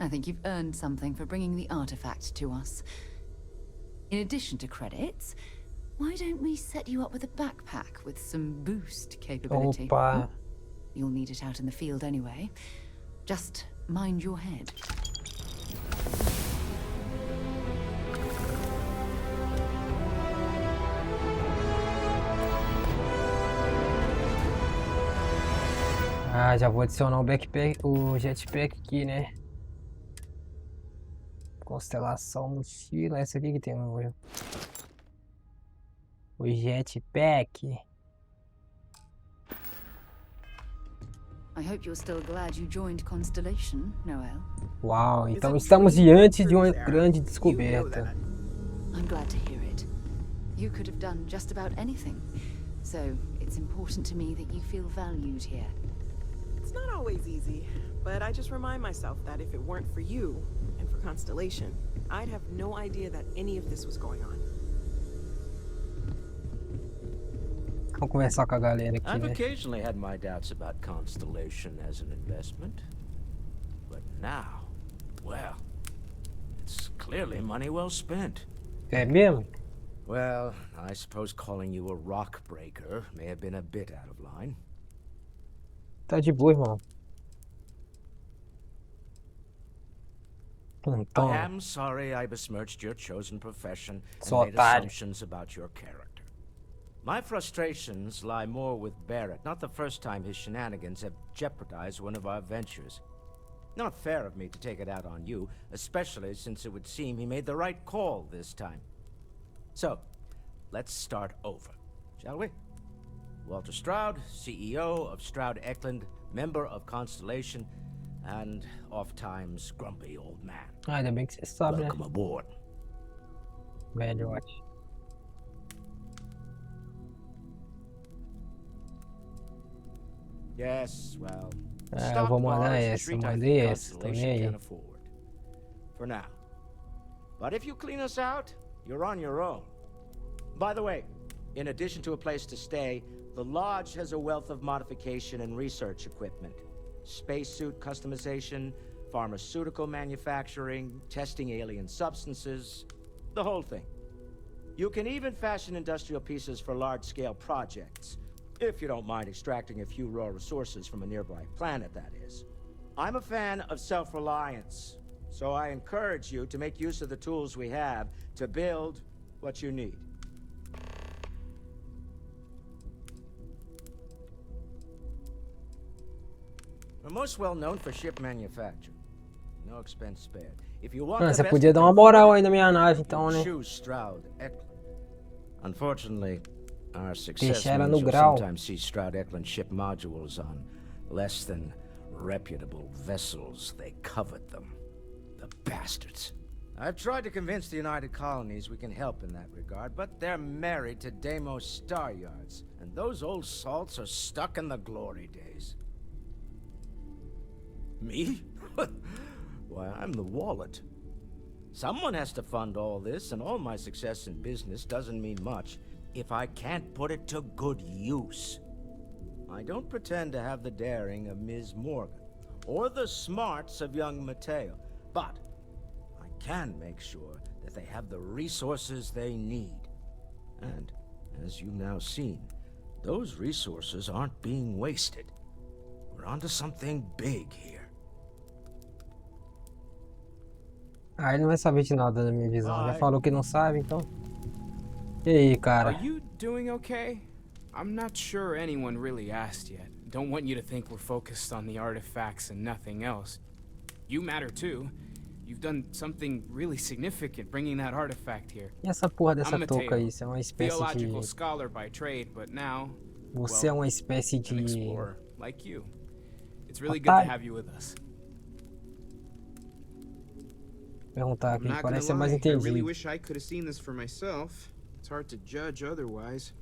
I think you've earned something for bringing the artifact to us. In addition to credits, why don't we set you up with a backpack with some boost capability?
Opa.
You'll need it out in the field anyway. Just mind your head.
Ah, já vou adicionar o backpack, o jetpack aqui, né? Constelação, mochila, essa aqui que tem o jetpack.
I hope you're still glad you joined Constellation, Noel.
Uau, então estamos diante de uma grande descoberta.
I'm glad to hear it. You could have done just about anything, so it's important to me that you feel valued here.
It's not always easy, but I just remind myself that if it weren't for you and for Constellation, I'd have no idea that any of this was going on.
Vamos conversar com a galera aqui,
I've
né?
occasionally had my doubts about Constellation as an investment. But now, well, it's clearly money well spent.
É mesmo?
Well, I suppose calling you a rock breaker may have been a bit out of line.
Tá de boa, irmão.
I am sorry I besmirched your chosen profession and
Só
made
otário.
assumptions about your character. My frustrations lie more with Barrett. Not the first time his shenanigans have jeopardized one of our ventures. Not fair of me to take it out on you, especially since it would seem he made the right call this time. So, let's start over, shall we? Walter Stroud, CEO of Stroud Eklund, member of Constellation, and oft-times grumpy old man.
Ah, ainda bem que você sabe, né?
Welcome aboard.
Velhote.
Yes, well.
Ah, eu vou mandar essa, eu mandei essa, tô nem aí.
For now. But if you clean us out, you're on your own. By the way, in addition to a place to stay, the Lodge has a wealth of modification and research equipment. Spacesuit customization, pharmaceutical manufacturing, testing alien substances, the whole thing. You can even fashion industrial pieces for large-scale projects, if you don't mind extracting a few raw resources from a nearby planet, that is. I'm a fan of self-reliance, so I encourage you to make use of the tools we have to build what you need. We're most well known for ship manufacture. No expense spared. If you want
Ah,
the
você
best
podia dar uma moral aí na minha nave, então, né?
choose Stroud Eklund. Unfortunately, our success
Deixar ela
means
no
you'll
grau.
sometimes see Stroud Eklund ship modules on less than reputable vessels. They covet them. The bastards. I've tried to convince the United Colonies we can help in that regard, but they're married to Deimos Star Yards, and those old salts are stuck in the glory days. Me? Why, I'm the wallet. Someone has to fund all this, and all my success in business doesn't mean much if I can't put it to good use. I don't pretend to have the daring of Ms. Morgan, or the smarts of young Mateo, but I can make sure that they have the resources they need. And, as you've now seen, those resources aren't being wasted. We're onto something big here.
Ah, ele não vai saber de nada da minha visão. Já falou que não sabe, então. E aí, cara?
Are you doing okay? I'm not sure anyone really asked yet. Don't want you to think we're focused on the artifacts and nothing else. You matter too. You've done something really significant bringing that artifact here.
E essa porra dessa
I'm
touca
Mateo,
aí? Isso é uma espécie de...
theological scholar by trade, but now,
Você é
well,
uma espécie
an
de...
explorer like you. It's really good to have you with us.
Perguntar
I'm
aqui,
not
parece
gonna
ser mais
lie, I really
entendido.
wish I could have seen this for myself. It's hard to judge otherwise.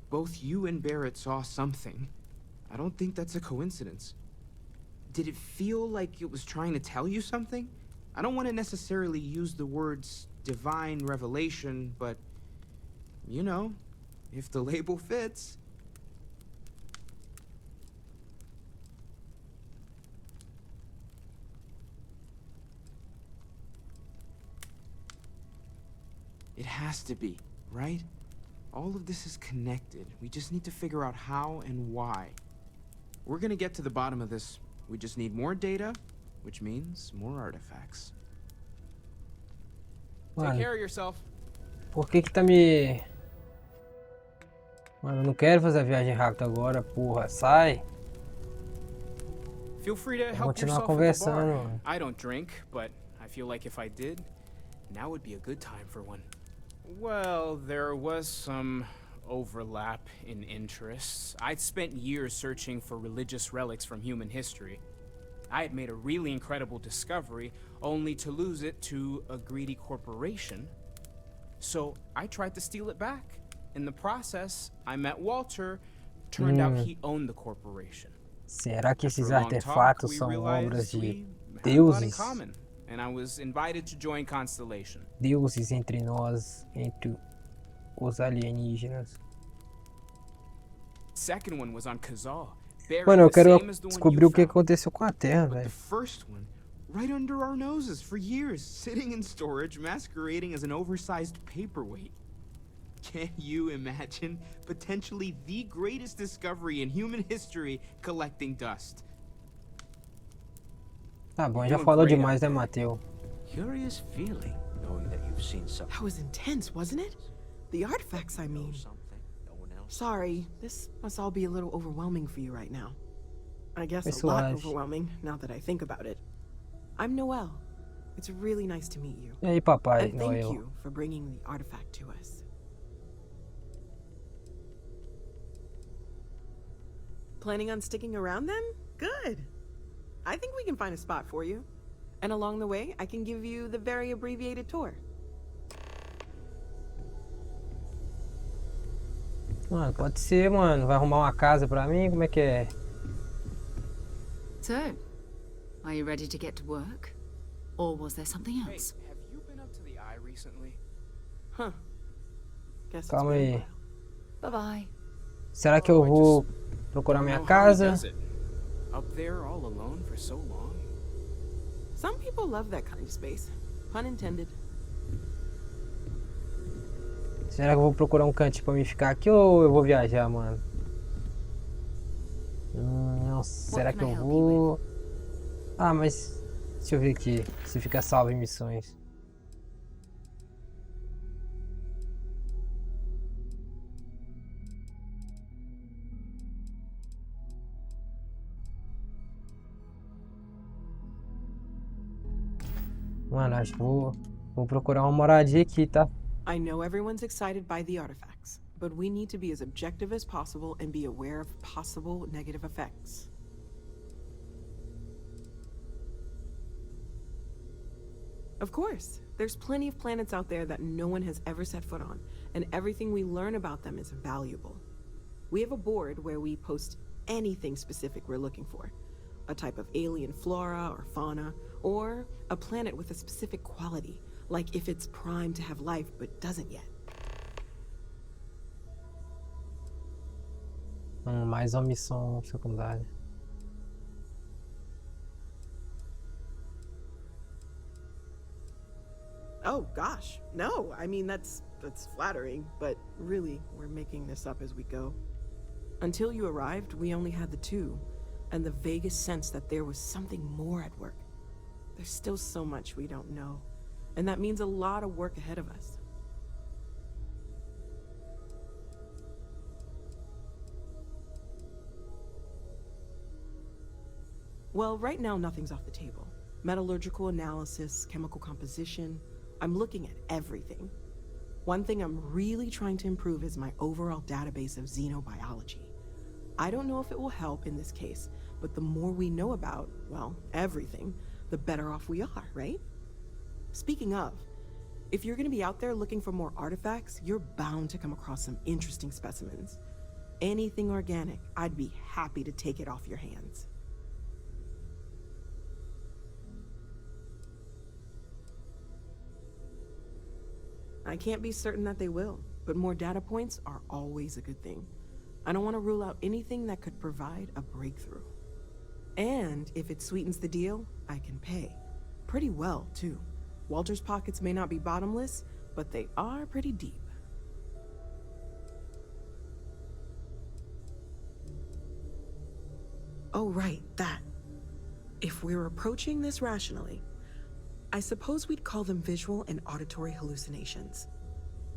Both you and Barrett saw something. I don't think that's a coincidence. Did it feel like it was trying to tell you something? I don't want to necessarily use the words divine revelation, but, you know, if the label fits. It has to be, right? All of this is connected. We just need to figure out how and why. We're gonna get to the bottom of this. We just need more data, which means more artifacts. Take care of yourself.
Por que tá me... Mano, eu não quero fazer a viagem rápida agora, porra. Sai.
Feel free to help
continuar
yourself at the bar.
conversando.
I don't drink, but I feel like if I did, now would be a good time for one. Well, there was some overlap in interests. I'd spent years searching for religious relics from human history. I had made a really incredible discovery, only to lose it to a greedy corporation. So I tried to steal it back. In the process, I met Walter. Turned out he owned the corporation.
Será que esses
After a long
artefatos
talk, we
são
realized
obras de
we had a lot in
deuses?
common, and I was invited to join Constellation.
Deuses entre nós, entre os alienígenas.
Second one was on Kazal. Buried
Mano, eu
the
quero
same as the one
descobrir
you
o que
found.
aconteceu com a Terra,
But
velho.
the first one, right under our noses for years, sitting in storage, masquerading as an oversized paperweight. Can you imagine potentially the greatest discovery in human history collecting dust?
Tá bom, já falou demais, né, Mateu?
Curious feeling, knowing that you've seen something.
That was intense, wasn't it? The artifacts, I mean. Sorry, this must all be a little overwhelming for you right now. I guess a lot overwhelming, now that I think about it. I'm Noelle. It's really nice to meet you.
E aí, papai,
And thank
Noel?
you for bringing the artifact to us. Planning on sticking around then? Good. I think we can find a spot for you. And along the way, I can give you the very abbreviated tour.
Mano, pode ser, mano. Vai arrumar uma casa pra mim? Como é que é?
So, are you ready to get to work? Or was there something else?
Hey, have you been up to the eye recently?
Huh. Guess
Calma aí.
Bye-bye.
Será que eu vou procurar minha casa?
Up there all alone for so long?
Some people love that kind of space. Pun intended.
Será que eu vou procurar um cantinho pra me ficar aqui ou eu vou viajar, mano? Nossa, será que eu vou... Ah, mas... Deixa eu ver aqui, se fica salvo em missões. Mano, acho que vou procurar uma moradia aqui, tá?
I know everyone's excited by the artifacts, but we need to be as objective as possible and be aware of possible negative effects. Of course, there's plenty of planets out there that no one has ever set foot on, and everything we learn about them is valuable. We have a board where we post anything specific we're looking for. A type of alien flora or fauna, or a planet with a specific quality, like if it's primed to have life but doesn't yet.
Mais uma missão secundária.
Oh gosh, no, I mean that's flattering, but really, we're making this up as we go. Until you arrived, we only had the two, and the vaguest sense that there was something more at work. There's still so much we don't know, and that means a lot of work ahead of us. Well, right now nothing's off the table. Metallurgical analysis, chemical composition, I'm looking at everything. One thing I'm really trying to improve is my overall database of xenobiology. I don't know if it will help in this case, but the more we know about, well, everything, the better off we are, right? Speaking of, If you're gonna be out there looking for more artifacts, you're bound to come across some interesting specimens. Anything organic, I'd be happy to take it off your hands. I can't be certain that they will, but more data points are always a good thing. I don't want to rule out anything that could provide a breakthrough. And if it sweetens the deal, I can pay. Pretty well, too. Walter's pockets may not be bottomless, but they are pretty deep. Oh, right, that. If we're approaching this rationally, I suppose we'd call them visual and auditory hallucinations.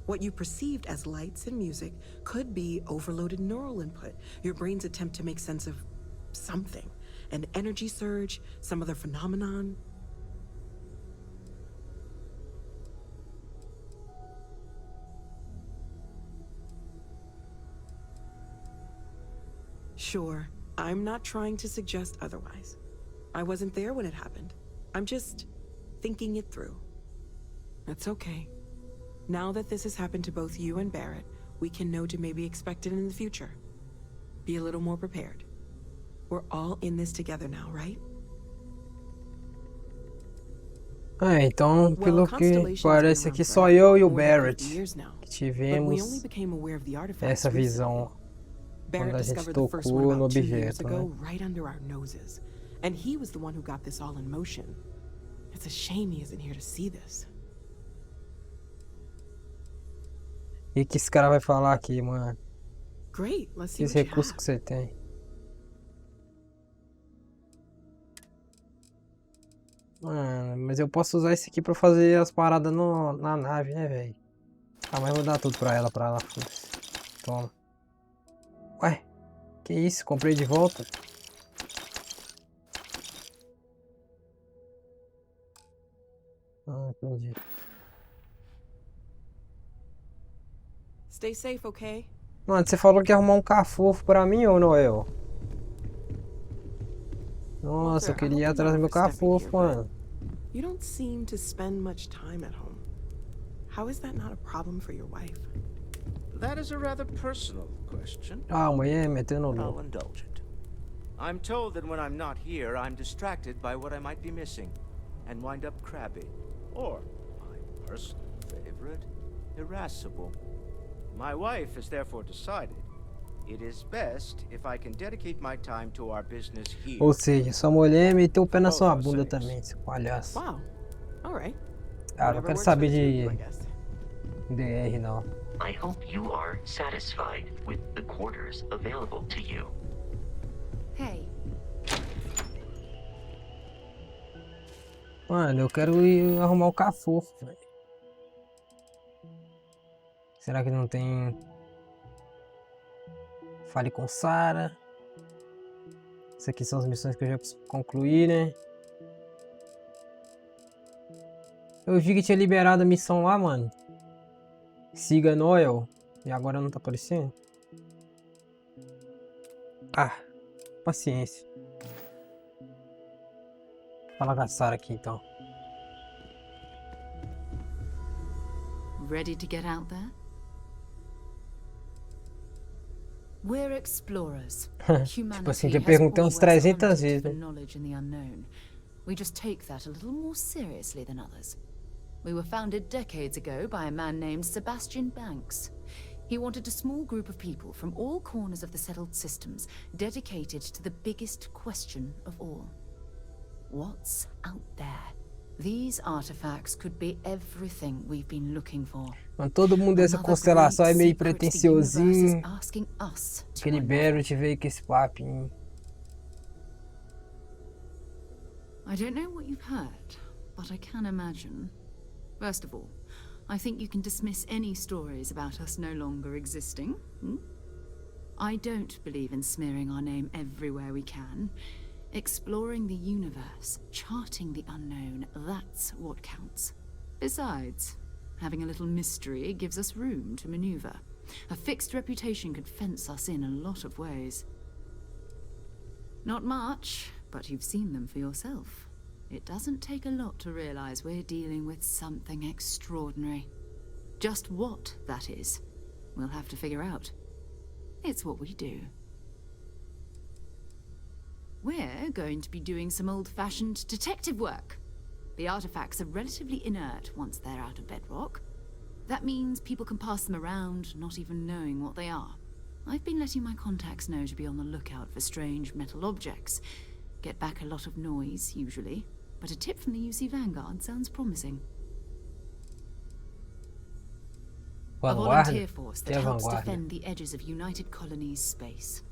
What you perceived as lights and music could be overloaded neural input, your brain's attempt to make sense of something. An energy surge, some other phenomenon. Sure, I'm not trying to suggest otherwise. I wasn't there when it happened. I'm just thinking it through. That's okay. Now that this has happened to both you and Barrett, we can know to maybe expect it in the future. Be a little more prepared. We're all in this together now, right?
Então, pelo que parece aqui, só eu e o Barrett que tivemos essa visão quando a gente tocou no objeto, né?
Right under our noses. And he was the one who got this all in motion. It's a shame he isn't here to see this.
E que esse cara vai falar aqui, mano?
Great, let's see
Esse
what you
recurso
have.
que você tem. Mano, mas eu posso usar esse aqui pra fazer as paradas na nave, né, velho? Ah, mas eu vou dar tudo pra ela, foda-se. Toma. Ué, que isso? Comprei de volta? Ah, entendi.
Stay safe, okay?
Mano, você falou que ia arrumar um cafofo pra mim, ô Noel? Nossa, eu queria ir atrás do meu cafofo, mano.
You don't seem to spend much time at home. How is that not a problem for your wife?
That is a rather personal question.
Ah, mulher metendo
I'll
louco.
indulge it. I'm told that when I'm not here, I'm distracted by what I might be missing, and wind up crabby. Or, my personal favorite, irascible. My wife has therefore decided it is best if I can dedicate my time to our business here.
Ou seja, sua mulher meteu o pé na sua bunda também, seu palhaço.
Wow. All right.
Ah, não quero saber de DR, não.
I hope you are satisfied with the quarters available to you.
Hey.
Mano, eu quero ir arrumar o cafofo, velho. Será que não tem... Fale com Sarah. Essas aqui são as missões que eu já concluí, né? Eu vi que tinha liberado a missão lá, mano. Siga Noel. E agora não tá aparecendo. Ah, paciência. Fala com a Sarah aqui, então.
Ready to get out there? We're explorers.
Tipo assim, já perguntei uns 300 vezes, né?
Knowledge in the unknown. We just take that a little more seriously than others. We were founded decades ago by a man named Sebastian Banks. He wanted a small group of people from all corners of the settled systems dedicated to the biggest question of all. What's out there? These artifacts could be everything we've been looking for.
Mano, todo mundo dessa constelação é meio pretenciosinho. Aquele Barrett veio com esse papinho.
I don't know what you've heard, but I can imagine. First of all, I think you can dismiss any stories about us no longer existing. I don't believe in smearing our name everywhere we can. Exploring the universe, charting the unknown, that's what counts. Besides, having a little mystery gives us room to maneuver. A fixed reputation could fence us in a lot of ways. Not much, but you've seen them for yourself. It doesn't take a lot to realize we're dealing with something extraordinary. Just what that is, we'll have to figure out. It's what we do. We're going to be doing some old-fashioned detective work. The artifacts are relatively inert once they're out of bedrock. That means people can pass them around, not even knowing what they are. I've been letting my contacts know to be on the lookout for strange metal objects. Get back a lot of noise, usually, but a tip from the UC Vanguard sounds promising. A volunteer force that helps defend the edges of United Colonies space.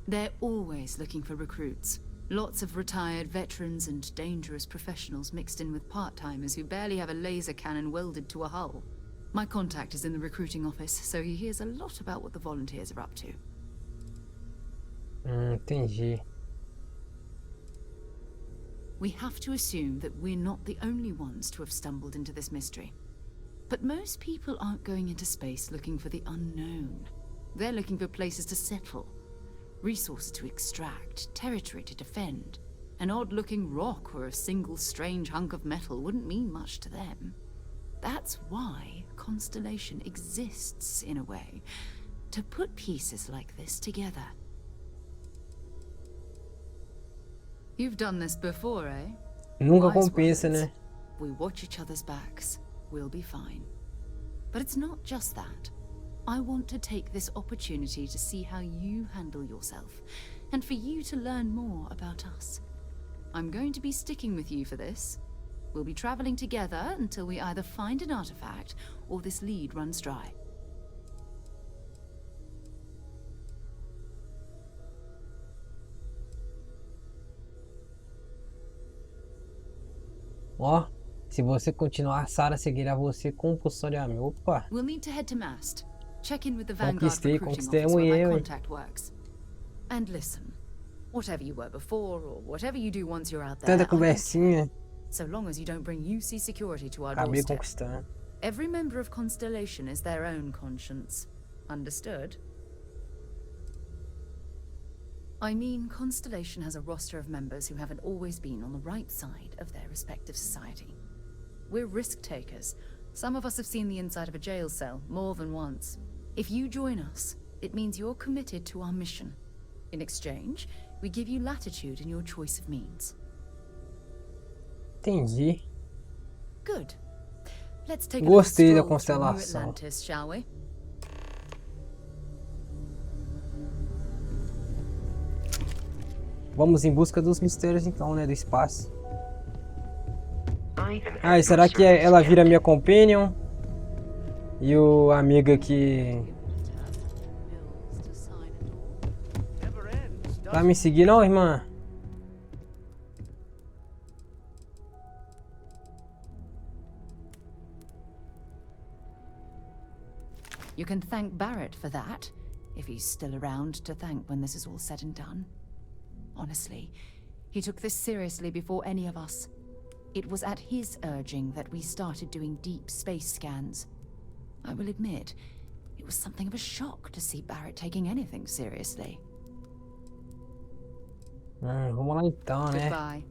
They're always looking for recruits. Lots of retired veterans and dangerous professionals mixed in with part-timers who barely have a laser cannon welded to a hull. My contact is in the recruiting office, so he hears a lot about what the volunteers are up to.
Entendi.
We have to assume that we're not the only ones to have stumbled into this mystery. But most people aren't going into space looking for the unknown. They're looking for places to settle, resources to extract, territory to defend. An odd-looking rock or a single strange hunk of metal wouldn't mean much to them. That's why Constellation exists, in a way, to put pieces like this together. You've done this before, eh?
Nunca compensa, né?
We watch each other's backs. We'll be fine. But it's not just that. I want to take this opportunity to see how you handle yourself, and for you to learn more about us. I'm going to be sticking with you for this. We'll be traveling together until we either find an artifact or this lead runs dry.
Ó, se você continuar, Sarah seguirá você compulsoriamente. Opa!
We'll need to head to Mast. Check in with the Vanguard
Conquistei
recruiting
a
office where
mulher,
my
ué.
contact works. And listen, whatever you were before or whatever you do once you're out there,
Tanta conversinha.
so long as you don't bring UC security to our
Acabei
doorstep.
conquistando.
Every member of Constellation is their own conscience. Understood? I mean, Constellation has a roster of members who haven't always been on the right side of their respective society. We're risk takers. Some of us have seen the inside of a jail cell more than once. If you join us, it means you're committed to our mission. In exchange, we give you latitude in your choice of means.
Entendi.
Good. Let's take a
Gostei da
stroll through New
constelação.
Atlantis, shall we?
Vamos em busca dos mistérios então, né, do espaço. Ah, e será que ela vira minha companion? E o amiga que... Vai me seguir não, irmã?
You can thank Barrett for that, if he's still around to thank when this is all said and done. Honestly, he took this seriously before any of us. It was at his urging that we started doing deep space scans. I will admit, it was something of a shock to see Barrett taking anything seriously.
Vamos lá então, né?
Goodbye.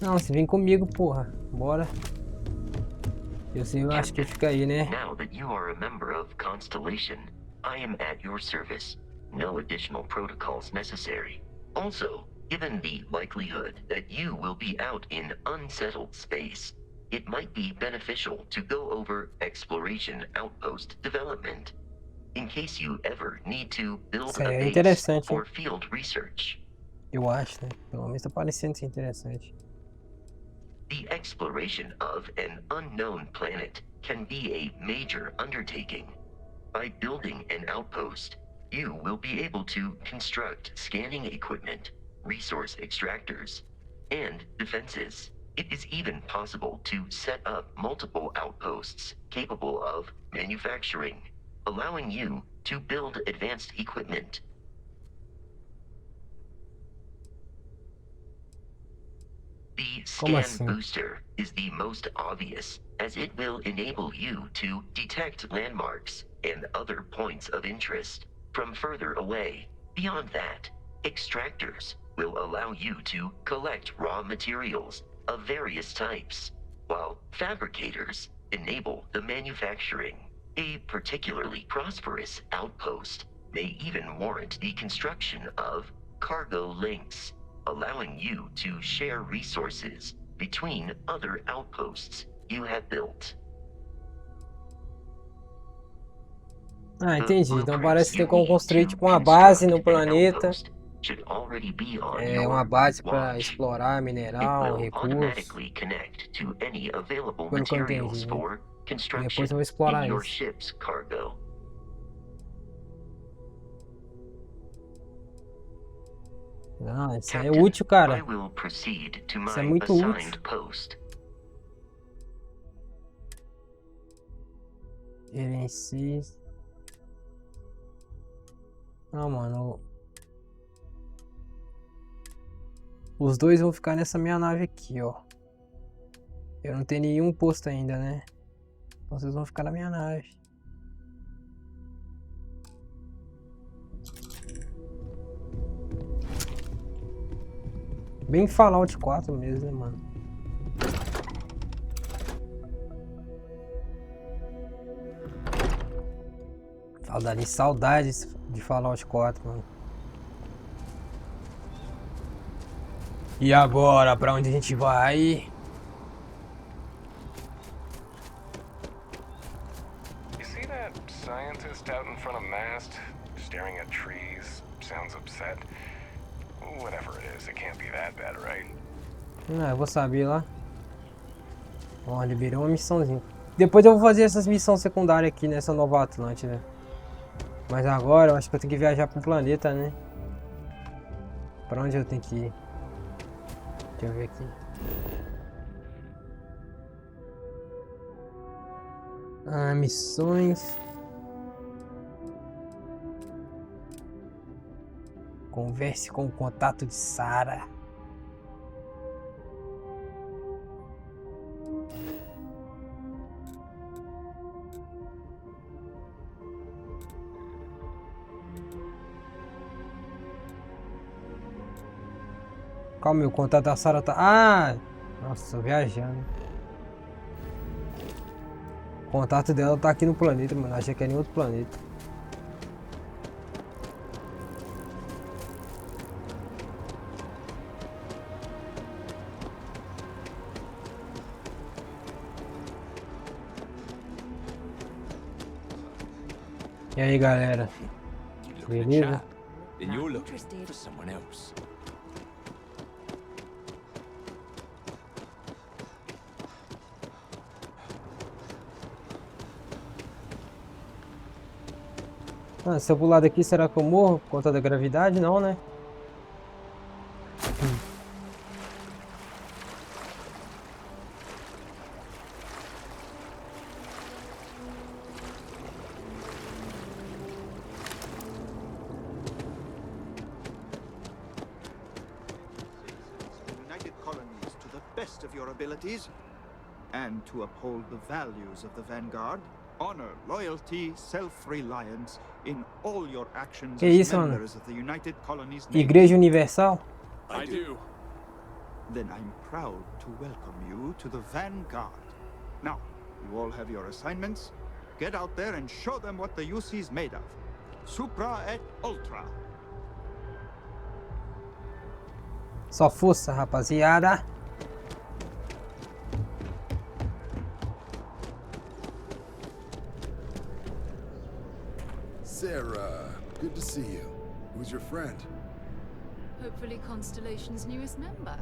Não, você vem comigo, porra. Bora. Eu acho que fica aí, né?
Now that you are a member of Constellation, I am at your service. No additional protocols necessary. Also, given the likelihood that you will be out in unsettled space, it might be beneficial to go over exploration outpost development, in case you ever need to build a base
interessante,
for field research.
Eu acho, né? Pelo menos tá parecendo ser interessante.
The exploration of an unknown planet can be a major undertaking. By building an outpost, you will be able to construct scanning equipment, resource extractors, and defenses. It is even possible to set up multiple outposts capable of manufacturing, allowing you to build advanced equipment. The scan booster is the most obvious, as it will enable you to detect landmarks and other points of interest from further away. Beyond that, extractors will allow you to collect raw materials of various types, while fabricators enable the manufacturing. A particularly prosperous outpost may even warrant the construction of cargo links, allowing you to share resources between other outposts you have built.
Ah, entendi. Então parece ter como construir tipo uma base no planeta. É uma base para explorar mineral, recursos. Pelo que eu entendi, né? Depois eu vou explorar isso. Ah, isso é útil, cara. Isso é muito útil. Gerencie. Não, mano. Os dois vão ficar nessa minha nave aqui, ó. Eu não tenho nenhum posto ainda, né? Então vocês vão ficar na minha nave. Bem Fallout 4 mesmo, né, mano? Saudades de Fallout 4, mano. E agora, pra onde a gente vai?
You see that scientist out in front of mast, staring at trees, sounds upset? Whatever it is, it can't be that bad, right?
Eu vou saber lá. Ó, liberou uma missãozinha. Depois eu vou fazer essas missões secundárias aqui nessa Nova Atlântida. Mas agora eu acho que eu tenho que viajar para um planeta, né? Pra onde eu tenho que ir? Deixa eu ver aqui. Ah, missões. Converse com o contato de Sarah. Qual o meu contato da Sarah tá? Ah! Nossa, tô viajando. O contato dela tá aqui no planeta, mano. Achei que era em outro planeta. E aí, galera? Beleza?
Then you're looking for someone else.
Ah, se eu pular daqui, será que eu morro por conta da gravidade? Não, né?
United colonies to the best of your abilities, and to uphold the values of the Vanguard. Honor, loyalty, self-reliance in all your actions
Que
as
isso, mano?
members of the United Colonies.
Igreja Universal?
I do. Then I'm proud to welcome you to the Vanguard. Now, you all have your assignments. Get out there and show them what the UC's made of. Supra et Ultra.
Só força, rapaziada.
Sarah, good to see you. Who's your friend?
Hopefully Constellation's newest member.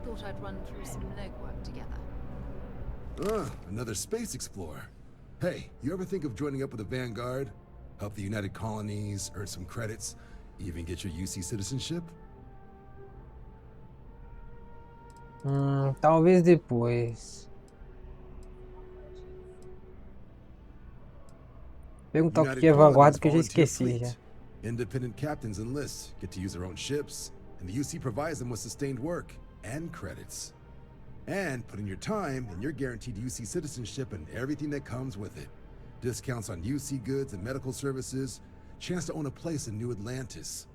Thought I'd run through some legwork together.
Ah, another space explorer. Hey, you ever think of joining up with the Vanguard? Help the United Colonies, earn some credits, even get your UC citizenship?
Talvez depois. Perguntar o que é vanguarda que eu já esqueci já.
Independent captains enlist, get to use their own ships, and the UC provides them with sustained work and credits. And put in your time, and you're guaranteed UC citizenship and everything that comes with it. Discounts on UC goods and medical services, chance to own a place in New Atlantis.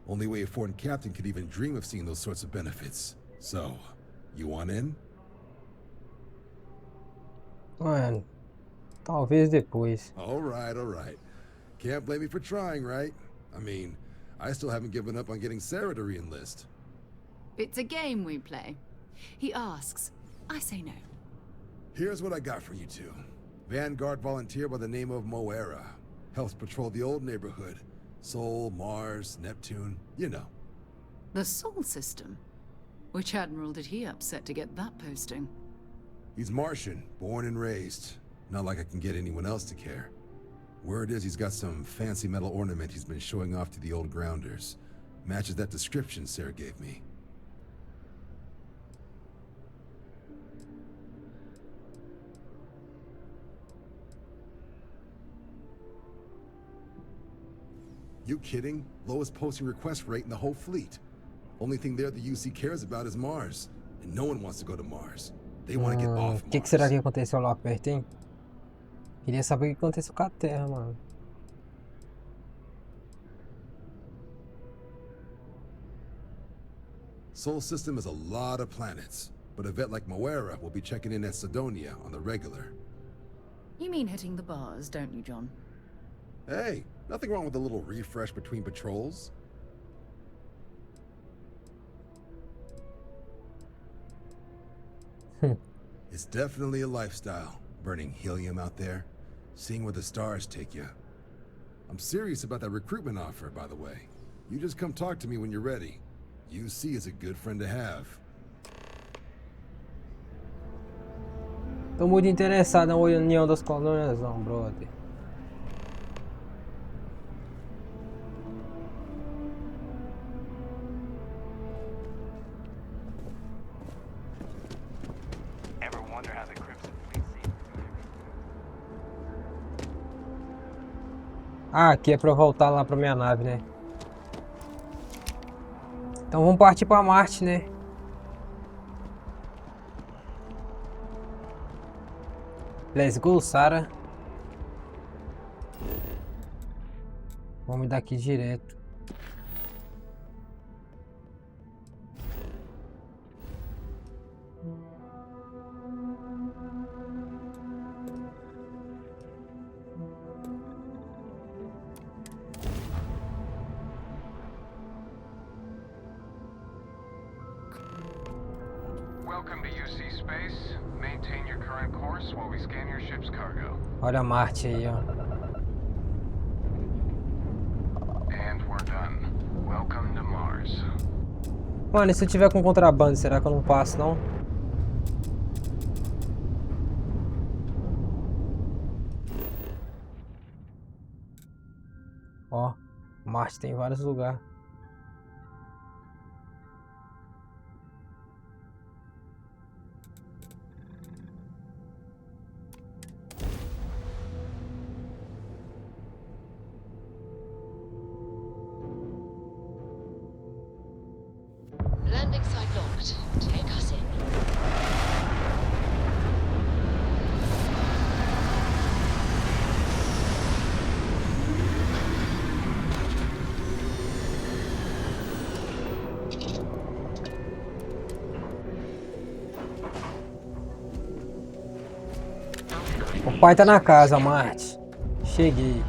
Only way a foreign captain could even dream of seeing those sorts of benefits. So, You want in?
Mano, talvez depois.
All right. Can't blame me for trying, right? I mean, I still haven't given up on getting Sarah to re-enlist.
It's a game we play. He asks, I say no.
Here's what I got for you two. Vanguard volunteer by the name of Moera. Helps patrol the old neighborhood. Sol, Mars, Neptune, you know.
The Sol system? Which admiral did he upset to get that posting?
He's Martian, born and raised. Not like I can get anyone else to care. Word is he's got some fancy metal ornament he's been showing off to the old grounders. Matches that description Sarah gave me. You kidding? Lowest posting request rate in the whole fleet. Only thing there the UC cares about is Mars. And no one wants to go to Mars. They want to get off
O que será que aconteceu lá perto, hein? Queria saber o que aconteceu com a Terra, mano.
Sol system is a lot of planets, but a vet like Moera will be checking in at Sidonia on the regular.
You mean hitting the bars, don't you, John?
Hey, nothing wrong with a little refresh between patrols. It's definitely a lifestyle, burning helium out there, seeing where the stars take you. I'm serious about that recruitment offer, by the way. You just come talk to me when you're ready. UC is a good friend to have.
Tô muito interessado na união das colônias, não, brother. Ah, aqui é pra eu voltar lá pra minha nave, né? Então vamos partir pra Marte, né? Let's go, Sarah. Vamos daqui direto.
Welcome to UC Space. Maintain your current course while we scan your ship's cargo.
Olha Marte aí, ó.
And we're done. Welcome to Mars.
Mano, e se eu tiver com contrabando, será que eu não passo, não? Ó, Marte tem vários lugares.
Landing site locked. Take us in.
O pai tá na casa, Marte. Cheguei.